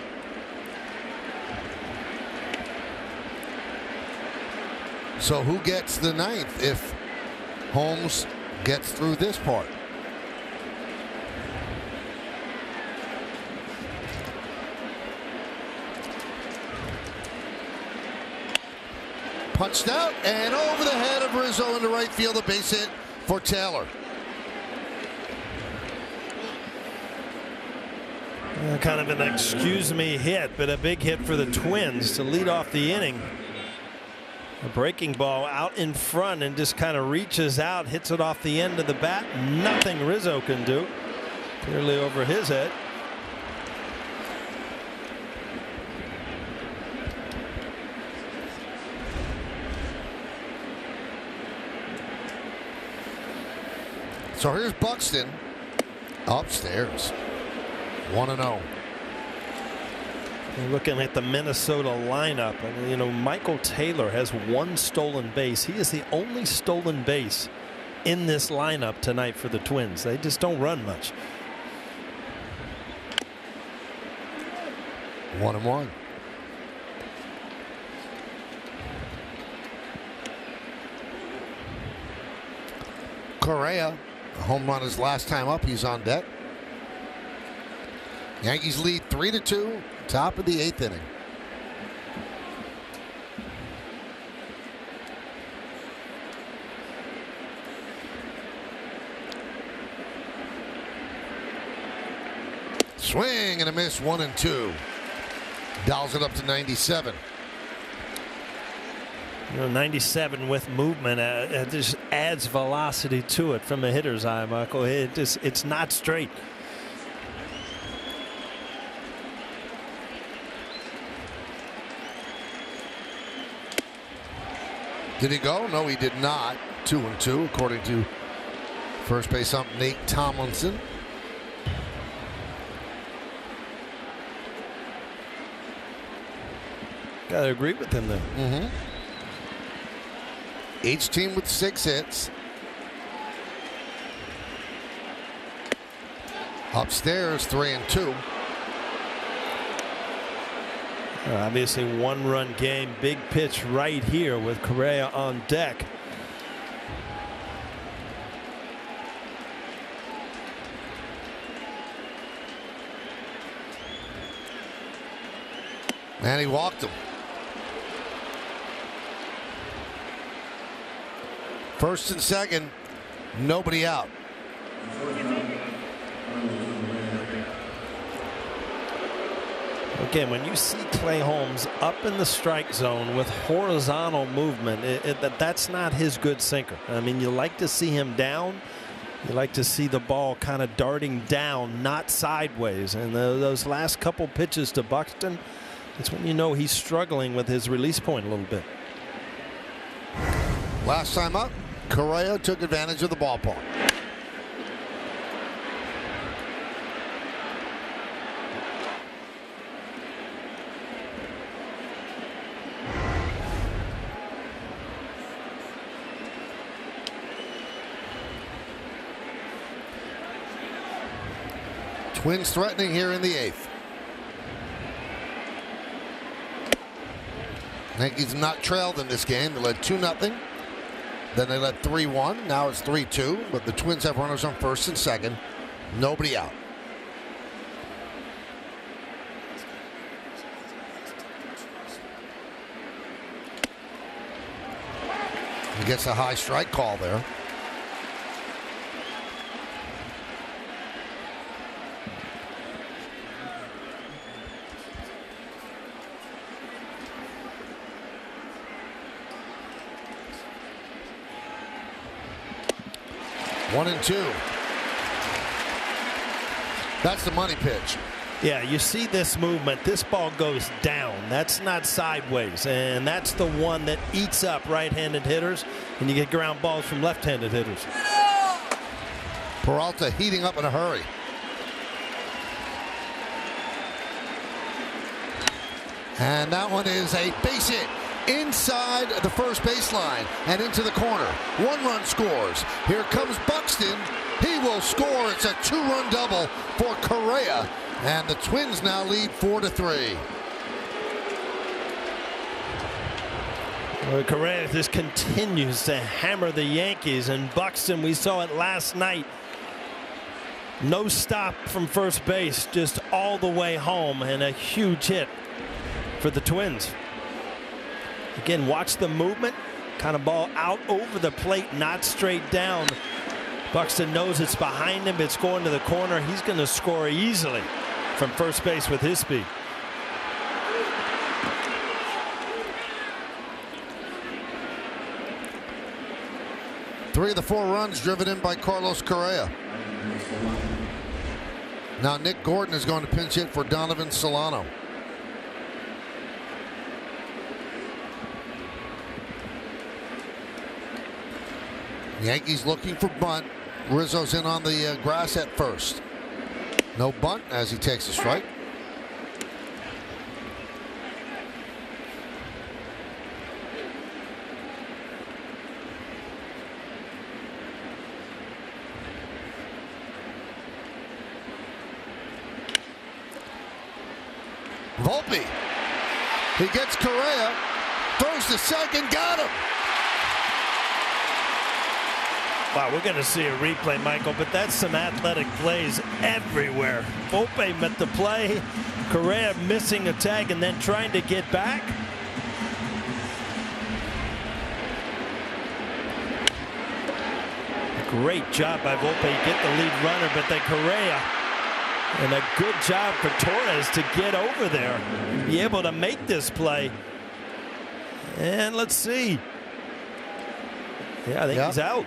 So who gets the 9th if Holmes gets through this part? Punched out and over the head of Rizzo into right field. A base hit for Taylor. Kind of an excuse me hit, but a big hit for the Twins to lead off the inning. A breaking ball out in front and just kind of reaches out, hits it off the end of the bat. Nothing Rizzo can do. Clearly over his head. So here's Buxton upstairs. 1-0. You're looking at the Minnesota lineup, and you know Michael Taylor has 1 stolen base. He is the only stolen base in this lineup tonight for the Twins. They just don't run much. 1-1. Correa, a home run his last time up. He's on deck. Yankees lead 3-2, top of the 8th inning. Swing and a miss, 1-2. Dials it up to 97. You know, 97 with movement just adds velocity to it from a hitter's eye, Michael. It's not straight. Did he go? No, he did not. 2-2, according to first base ump Nate Tomlinson. Gotta agree with him there. Mm-hmm. Each team with 6 hits. Upstairs, 3-2. Obviously 1-run game. Big pitch right here with Correa on deck. And he walked him. First and second, nobody out. Again, when you see Clay Holmes up in the strike zone with horizontal movement, that's not his good sinker. I mean, you like to see him down. You like to see the ball kind of darting down, not sideways. And those last couple pitches to Buxton, that's when you know he's struggling with his release point a little bit. Last time up, Correa took advantage of the ballpark. Twins threatening here in the 8th. Yankees have not trailed in this game. They led 2-0. Then they led 3-1. Now it's 3-2. But the Twins have runners on first and second. Nobody out. He gets a high strike call there. One and two. That's the money pitch. Yeah, you see this movement. This ball goes down. That's not sideways. And that's the one that eats up right-handed hitters. And you get ground balls from left-handed hitters. Peralta heating up in a hurry. And that one is a base hit inside the first baseline and into the corner. 1 run scores. Here comes Buxton. He will score. It's a 2-run double for Correa. And the Twins now lead 4-3. Well, Correa just continues to hammer the Yankees. And Buxton, we saw it last night. No stop from first base, just all the way home, and a huge hit for the Twins. Again, watch the movement. Kind of ball out over the plate, not straight down. Buxton knows it's behind him. It's going to the corner. He's going to score easily from first base with his speed. Three of the 4 runs driven in by Carlos Correa. Now Nick Gordon is going to pinch hit for Donovan Solano. Yankees looking for bunt. Rizzo's in on the grass at first. No bunt as he takes a strike. Volpe. He gets Correa. Throws to second. Got him. Wow, we're going to see a replay, Michael, but that's some athletic plays everywhere. Volpe met the play. Correa missing a tag and then trying to get back. Great job by Volpe to get the lead runner, but then Correa, and a good job for Torres to get over there, be able to make this play. And let's see. Yeah, I think he's out.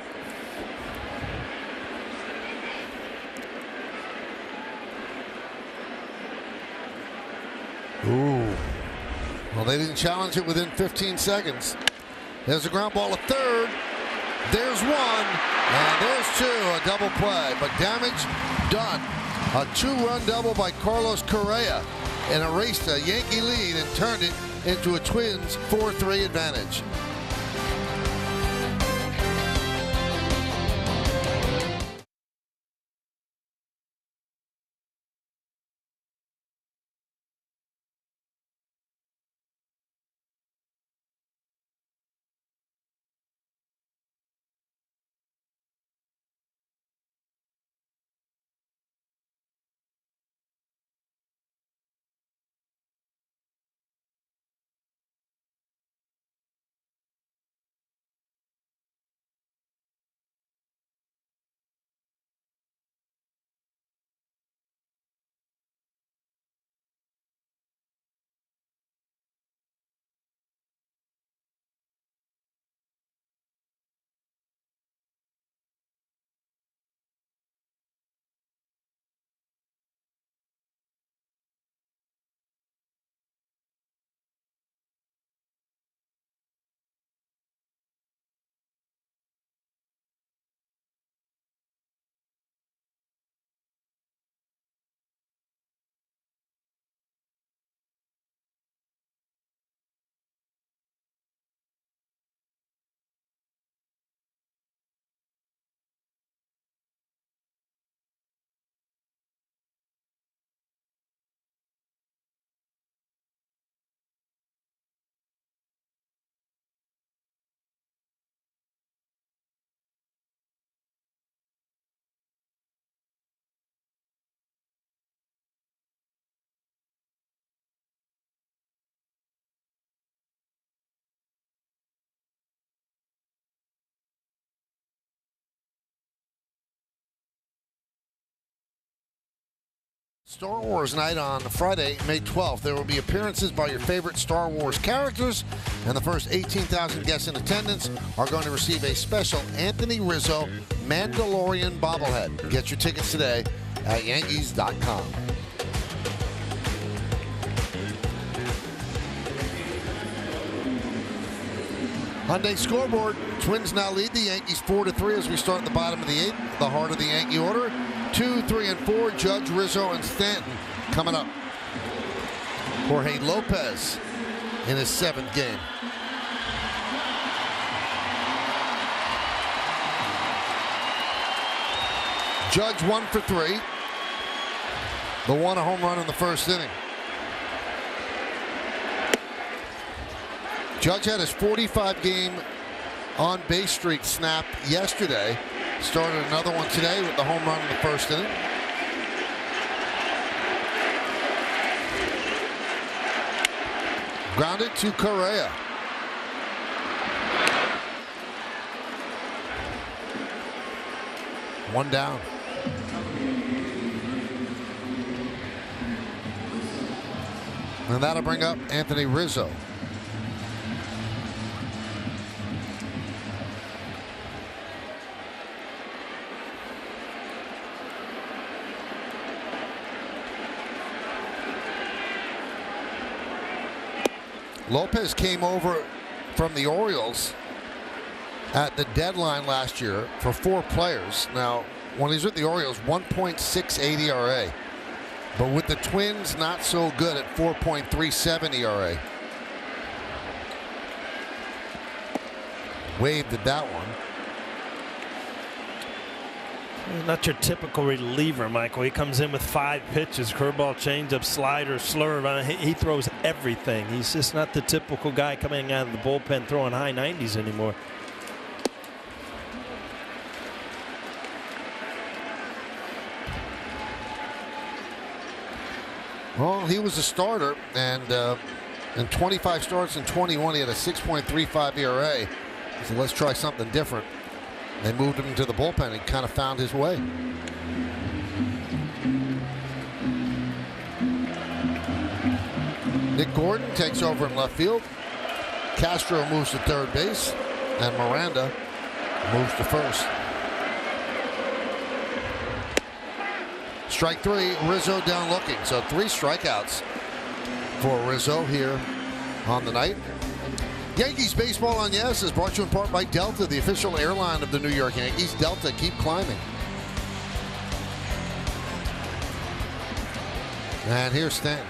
Ooh. Well, they didn't challenge it within 15 seconds. There's a ground ball at third. There's one. And there's two. A double play. But damage done. A 2-run double by Carlos Correa and erased a Yankee lead and turned it into a Twins 4-3 advantage. Star Wars night on Friday, May 12th. There will be appearances by your favorite Star Wars characters, and the first 18,000 guests in attendance are going to receive a special Anthony Rizzo Mandalorian bobblehead. Get your tickets today at Yankees.com. Hyundai scoreboard. Twins now lead the Yankees 4-3 as we start at the bottom of the 8th. The heart of the Yankee order. 2, 3, and 4. Judge, Rizzo, and Stanton coming up. Jorge Lopez in his 7th game. Judge 1 for 3. The one a home run in the first inning. Judge had his 45-game on-base streak snapped yesterday. Started another one today with the home run in the first inning. Grounded to Correa. One down. And that'll bring up Anthony Rizzo. Lopez came over from the Orioles at the deadline last year for 4 players. Now, when he's with the Orioles, 1.68 ERA. But with the Twins, not so good at 4.37 ERA. Waved at that one. Not your typical reliever, Michael. He comes in with 5 pitches, curveball, changeup, slider, slurve. He throws everything. He's just not the typical guy coming out of the bullpen throwing high 90s anymore. Well, he was a starter, and in 25 starts in 21, he had a 6.35 ERA. So let's try something different. They moved him to the bullpen. He kind of found his way. Nick Gordon takes over in left field. Castro moves to third base, and Miranda moves to first. Strike 3, Rizzo down looking. So 3 strikeouts for Rizzo here on the night. Yankees Baseball on Yes is brought to you in part by Delta, the official airline of the New York Yankees. Delta, keep climbing. And here's Stanton.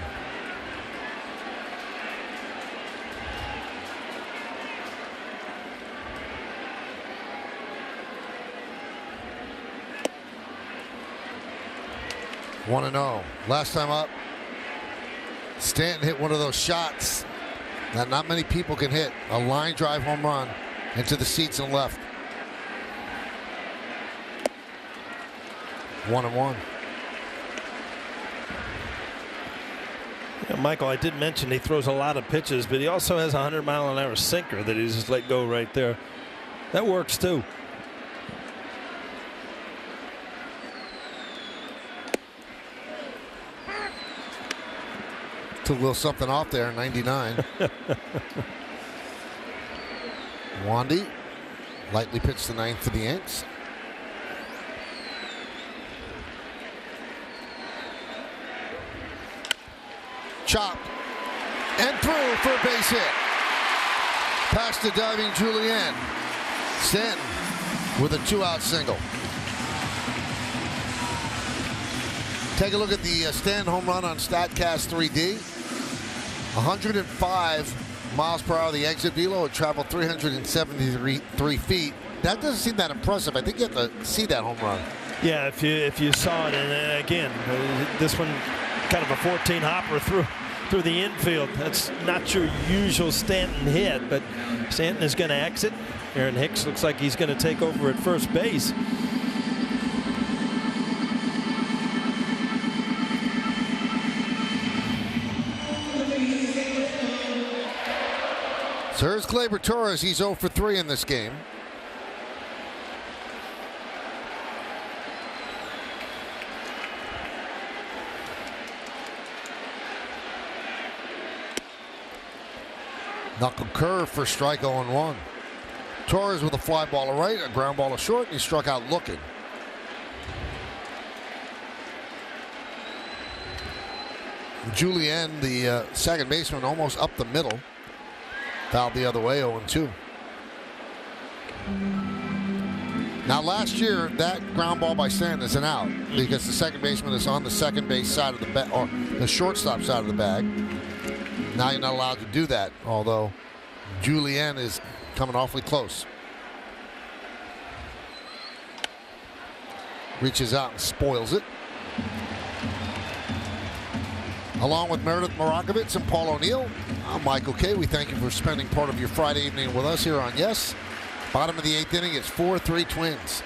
One and 0. Last time up, Stanton hit one of those shots that not many people can hit. A line drive home run into the seats and left. 1-1. Yeah, Michael, I did mention he throws a lot of pitches, but he also has a 100-mile-an-hour sinker that he just let go right there. That works too. Took a little something off there, 99. Wandy lightly pitched the 9th for the Yanks. Chopped and through for a base hit. Past the diving Julian. Stanton with a 2-out single. Take a look at the Stanton home run on StatCast 3D. 105 miles per hour the exit velo. It traveled 373 feet. That doesn't seem that impressive. I think you have to see that home run. Yeah, if you saw it, and again, this one kind of a 14 hopper through the infield. That's not your usual Stanton hit, but Stanton is going to exit. Aaron Hicks looks like he's going to take over at first base. So here's Gleyber Torres. He's 0 for 3 in this game. Knuckle curve for strike 0-1. Torres with a fly ball to right, a ground ball to short, and he struck out looking. Julien, the second baseman, almost up the middle. Fouled the other way, 0-2. Now, last year, that ground ball by Stanton is an out because the second baseman is on the second base side of the bag, or the shortstop side of the bag. Now you're not allowed to do that, although Julien is coming awfully close. Reaches out and spoils it. Along with Meredith Morakovitz and Paul O'Neill, I'm Michael Kay. We thank you for spending part of your Friday evening with us here on Yes. Bottom of the 8th inning, it's 4-3 Twins.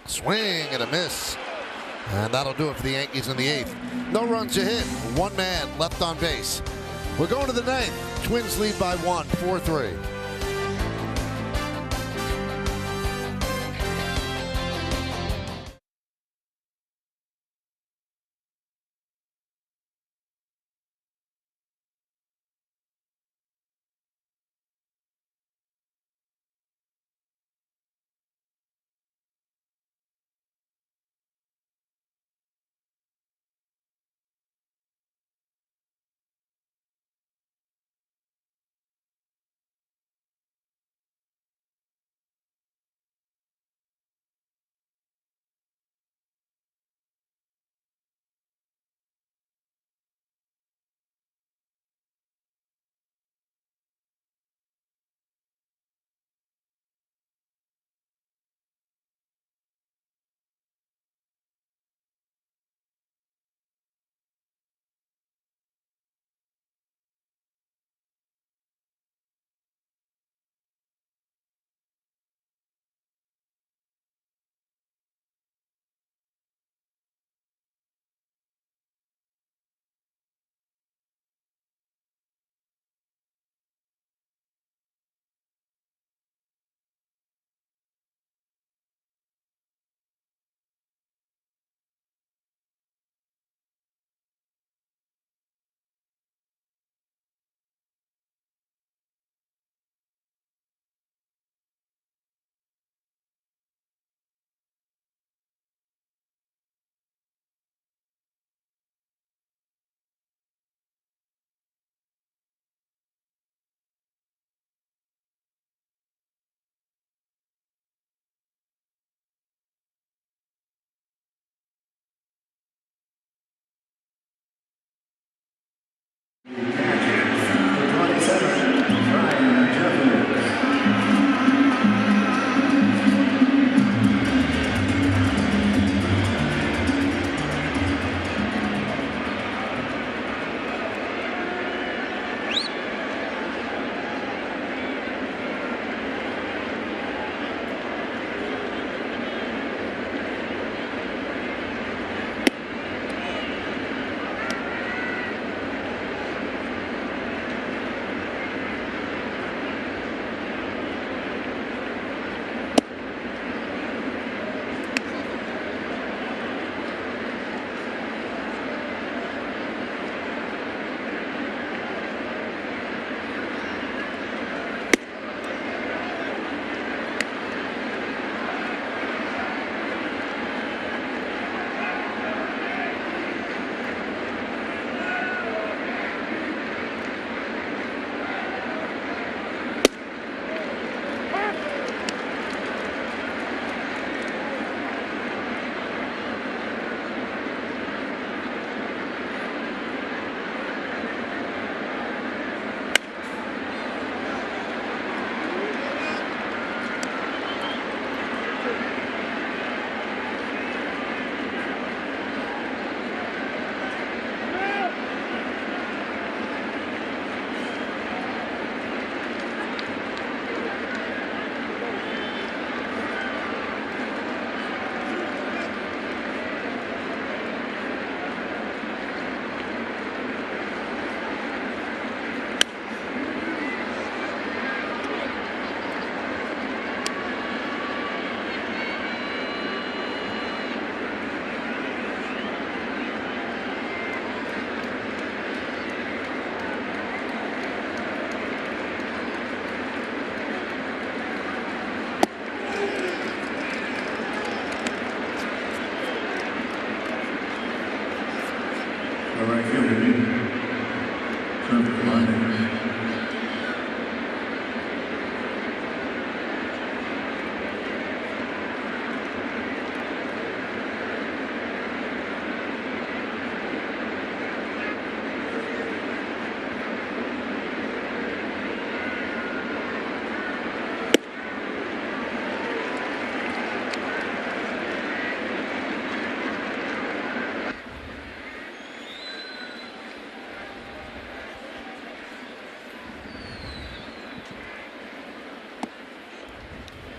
Swing and a miss. And that'll do it for the Yankees in the 8th. No runs to hit. One man left on base. We're going to the 9th. Twins lead by 1, 4-3.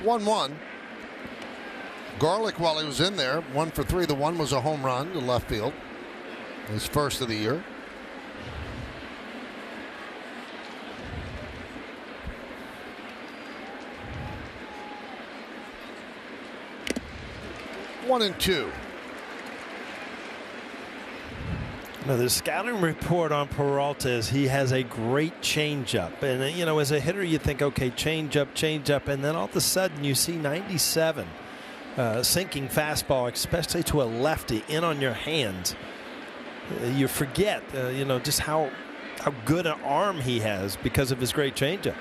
1-1. Garlick, while he was in there, 1 for 3. The one was a home run to left field. His first of the year. One and two. Now, the scouting report on Peralta is he has a great changeup. And, you know, as a hitter, you think, okay, changeup. And then all of a sudden you see 97 sinking fastball, especially to a lefty, in on your hands. You forget, you know, just how good an arm he has because of his great changeup.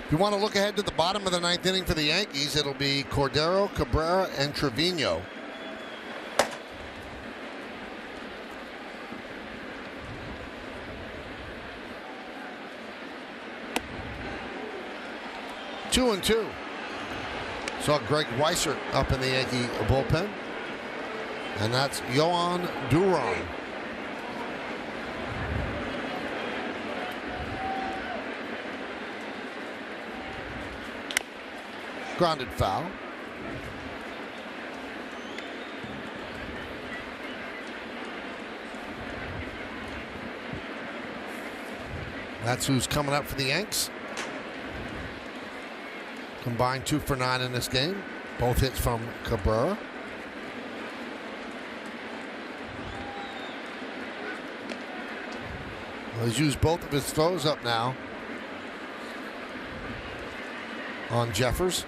If you want to look ahead to the bottom of the ninth inning for the Yankees, it'll be Cordero, Cabrera, and Trevino. Two and two. Saw Greg Weissert up in the Yankee bullpen. And that's Yohan Duran. Grounded foul. That's who's coming up for the Yanks. Combined 2 for 9 in this game. Both hits from Cabrera. Well, he's used both of his throws up now on Jeffers.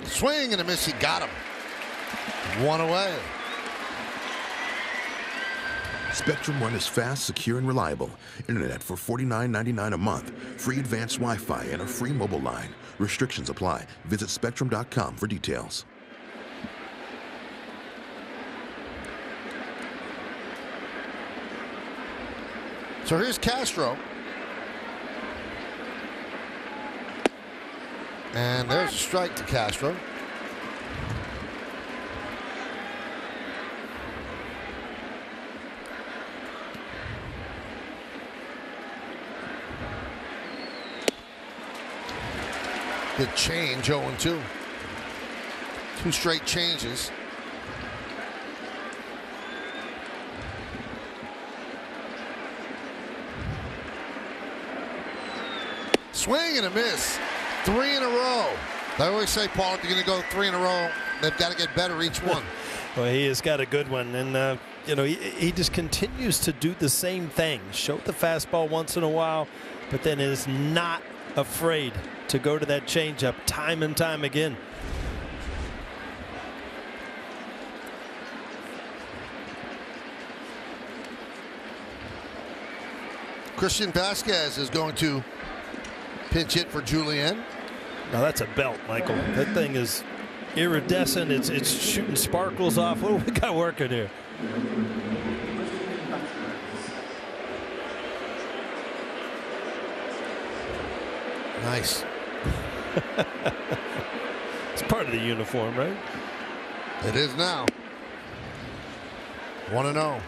Swing and a miss. He got him. One away. Spectrum One is fast, secure, and reliable. Internet for $49.99 a month. Free advanced Wi-Fi and a free mobile line. Restrictions apply. Visit Spectrum.com for details. So here's Castro. And there's a strike to Castro. Good change, 0-2. 2 straight changes. Swing and a miss. 3 in a row. I always say, Paul, if you're going to go 3 in a row, they've got to get better each one. Well, he has got a good one. And, you know, he just continues to do the same thing. Show the fastball once in a while, but then is not afraid to go to that changeup time and time again. Christian Vasquez is going to pinch hit for Julian. Now that's a belt, Michael. That thing is iridescent. It's shooting sparkles off. What do we got working here? Nice. It's part of the uniform, right? It is now. 1-0.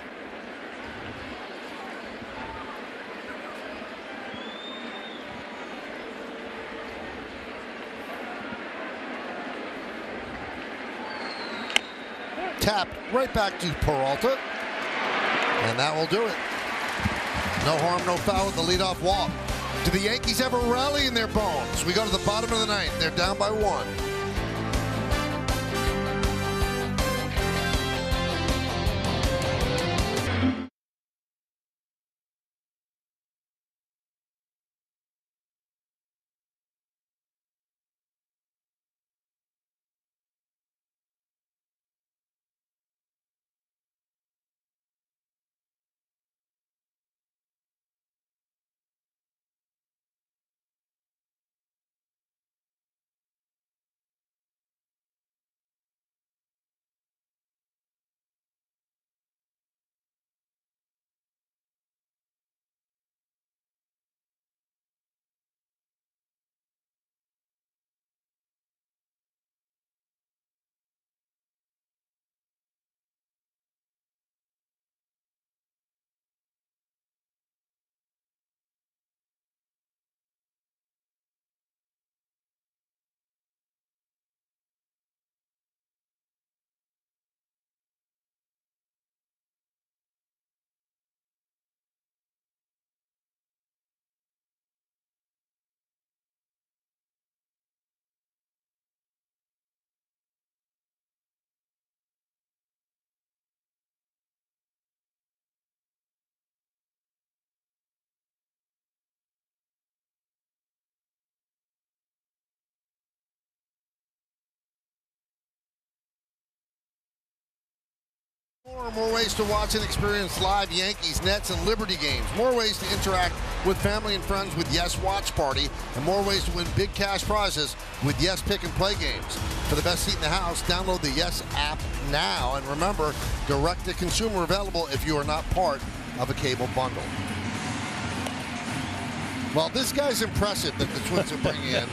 Tapped right back to Peralta. And that will do it. No harm, no foul with the leadoff walk. Do the Yankees have a rally in their bones? We go to the bottom of the ninth. They're down by 1. are more ways to watch and experience live Yankees, Nets, and Liberty games. More ways to interact with family and friends with Yes Watch Party. And more ways to win big cash prizes with Yes Pick and Play games. For the best seat in the house, download the Yes app now. And remember, direct-to-consumer available if you are not part of a cable bundle. Well, this guy's impressive that the Twins are bringing in.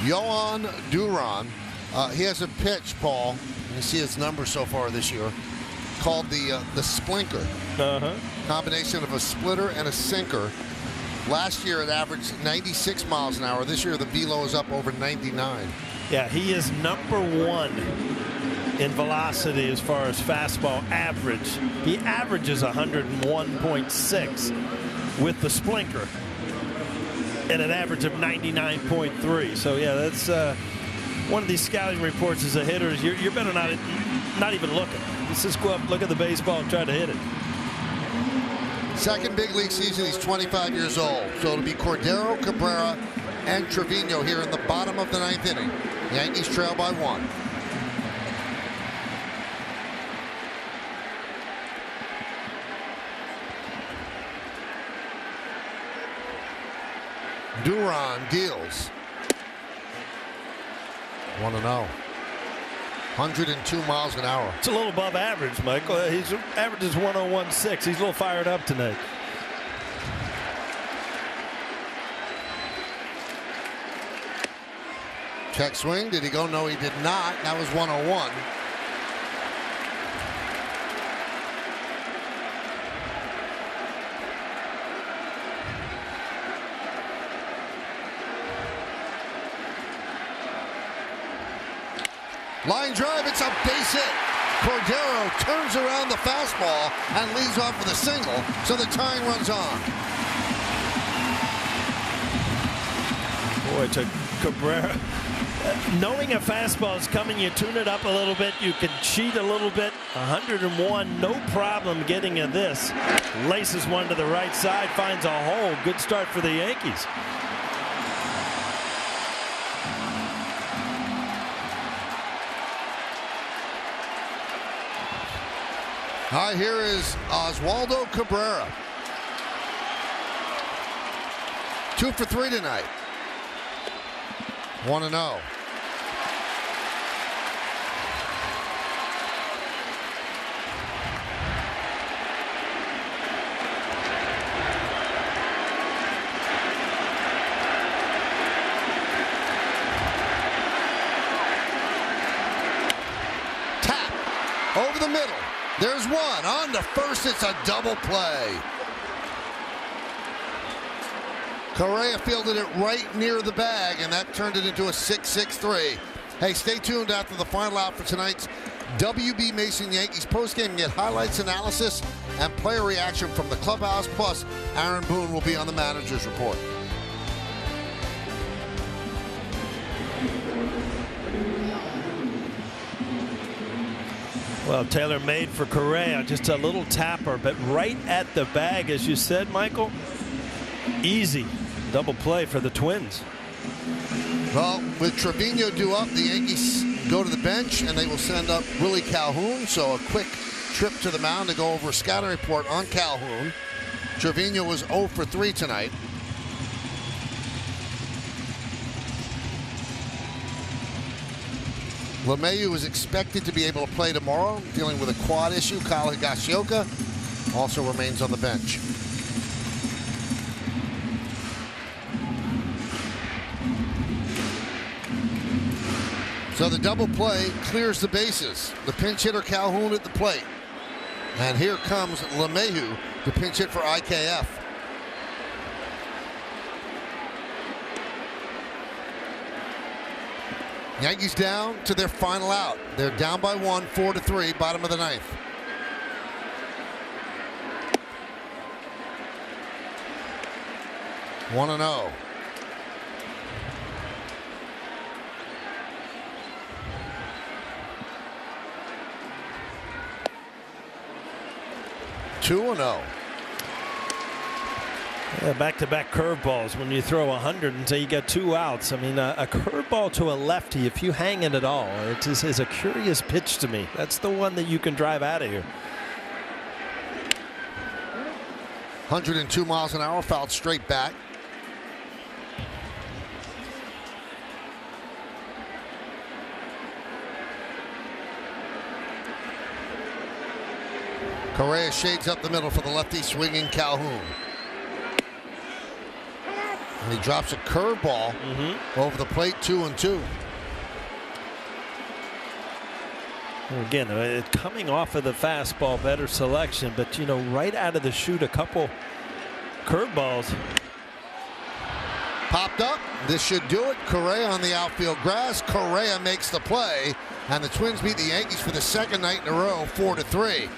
Yohan Duran. He has a pitch, Paul. You see his numbers so far this year, called the splinker. Combination of a splitter and a sinker. Last year it averaged 96 miles an hour. This year the velo is up over 99. Yeah, he is #1 in velocity as far as fastball average. He averages 101.6 with the splinker and an average of 99.3. So yeah, that's one of these scouting reports as a hitter. You're better not even looking. Just go up, look at the baseball, and try to hit it. Second big league season. He's 25 years old. So it'll be Cordero, Cabrera, and Trevino here in the bottom of the 9th inning. Yankees trail by 1. Duran deals. 1-0. 102 miles an hour. It's a little above average, Michael. His average is 101.6. He's a little fired up tonight. Check swing. Did he go? No, he did not. That was 101. Line drive, it's a base hit. Cordero turns around the fastball and leads off with a single, so the tying runs on. Boy, to Cabrera. Knowing a fastball is coming, you tune it up a little bit. You can cheat a little bit. 101, no problem getting at this. Laces one to the right side, finds a hole. Good start for the Yankees. All right, here is Oswaldo Cabrera. 2 for 3 tonight. 1-0. Tap over the middle. There's one. On to first, it's a double play. Correa fielded it right near the bag, and that turned it into a 6-6-3. Hey, stay tuned after the final out for tonight's WB Mason Yankees postgame. Get highlights, analysis, and player reaction from the clubhouse. Plus, Aaron Boone will be on the manager's report. Well, Taylor made for Correa, just a little tapper, but right at the bag, as you said, Michael. Easy double play for the Twins. Well, with Trevino due up, the Yankees go to the bench, and they will send up Willie Calhoun. So a quick trip to the mound to go over a scouting report on Calhoun. Trevino was 0 for 3 tonight. LeMahieu is expected to be able to play tomorrow, dealing with a quad issue. Kyle Higashioka also remains on the bench. So the double play clears the bases. The pinch hitter Calhoun at the plate. And here comes LeMahieu to pinch hit for IKF. Yankees down to their final out. They're down by 1, 4-3, bottom of the 9th. One and 0. Two and 0. Back-to-back curveballs. When you throw 100 and say you got 2 outs, I mean, a curveball to a lefty, if you hang it at all, it is a curious pitch to me. That's the one that you can drive out of here. 102 miles an hour, fouled straight back. Correa shades up the middle for the lefty swinging Calhoun. And he drops a curveball over the plate, 2-2. Again, coming off of the fastball, better selection, but right out of the chute, a couple curveballs. Popped up. This should do it. Correa on the outfield grass. Correa makes the play, and the Twins beat the Yankees for the second night in a row, 4-3.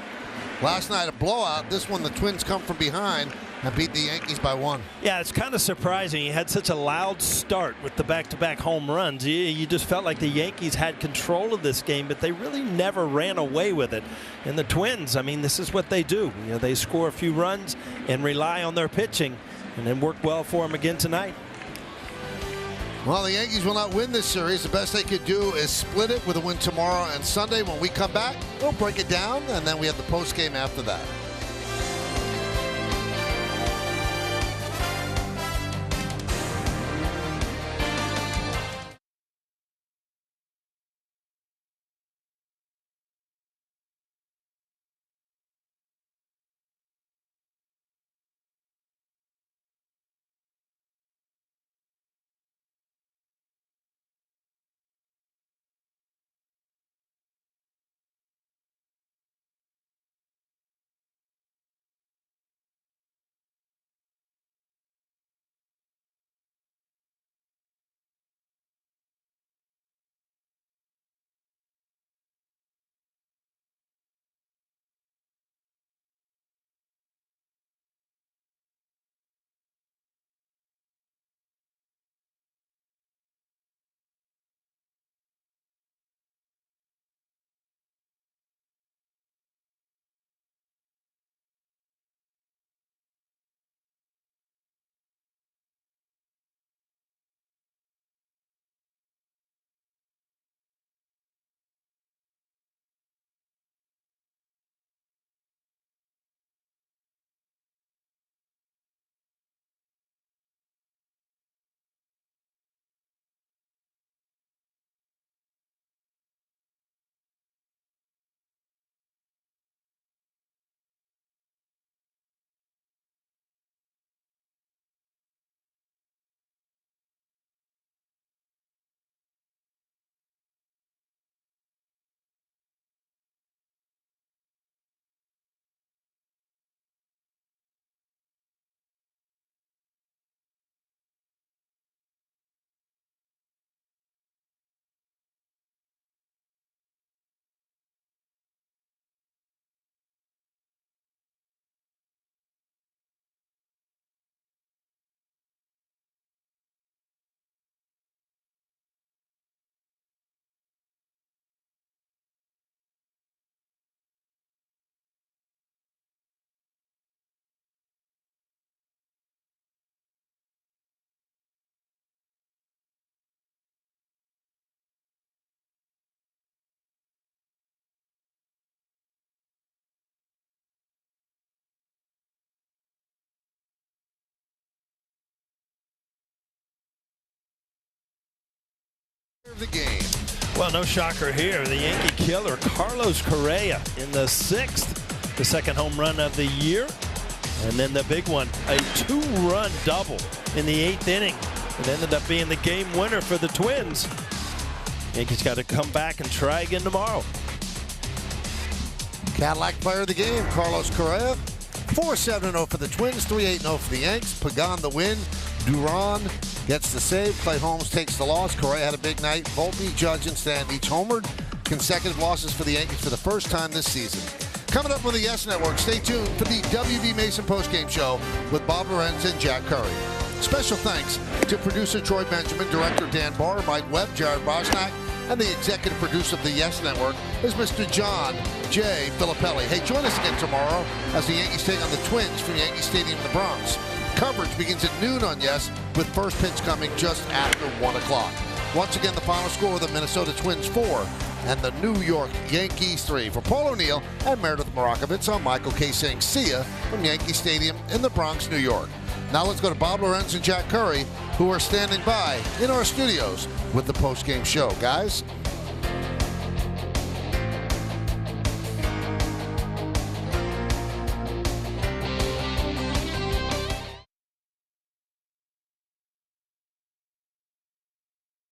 Last night a blowout. This one the Twins come from behind and beat the Yankees by 1. Yeah, it's kind of surprising. He had such a loud start with the back-to-back home runs. You just felt like the Yankees had control of this game, but they really never ran away with it. And the Twins, I mean, this is what they do. They score a few runs and rely on their pitching, and then work well for them again tonight. Well, the Yankees will not win this series. The best they could do is split it with a win tomorrow and Sunday. When we come back, we'll break it down, and then we have the postgame after that. The game. Well, no shocker here. The Yankee killer, Carlos Correa, in the 6th, the second home run of the year. And then the big one, a 2-run double in the 8th inning. It ended up being the game winner for the Twins. Yankees got to come back and try again tomorrow. Cadillac player of the game, Carlos Correa. 4-7-0 for the Twins, 3-8-0 for the Yanks. Pagan the win. Duran gets the save. Clay Holmes takes the loss. Correa had a big night. Volpe, Judge, and Stan each homered. Consecutive losses for the Yankees for the first time this season. Coming up on the Yes Network, stay tuned for the WB Mason postgame show with Bob Lorenz and Jack Curry. Special thanks to producer Troy Benjamin, director Dan Barr, Mike Webb, Jared Bosnack, and the executive producer of the Yes Network is Mr. John J. Filippelli. Hey, join us again tomorrow as the Yankees take on the Twins from Yankee Stadium in the Bronx. Coverage begins at noon on Yes, with first pitch coming just after 1 o'clock. Once again, the final score of the Minnesota Twins 4, and the New York Yankees 3. For Paul O'Neill and Meredith Marakovitz, I'm Michael K. saying see ya from Yankee Stadium in the Bronx, New York. Now let's go to Bob Lorenz and Jack Curry, who are standing by in our studios with the post-game show. Guys?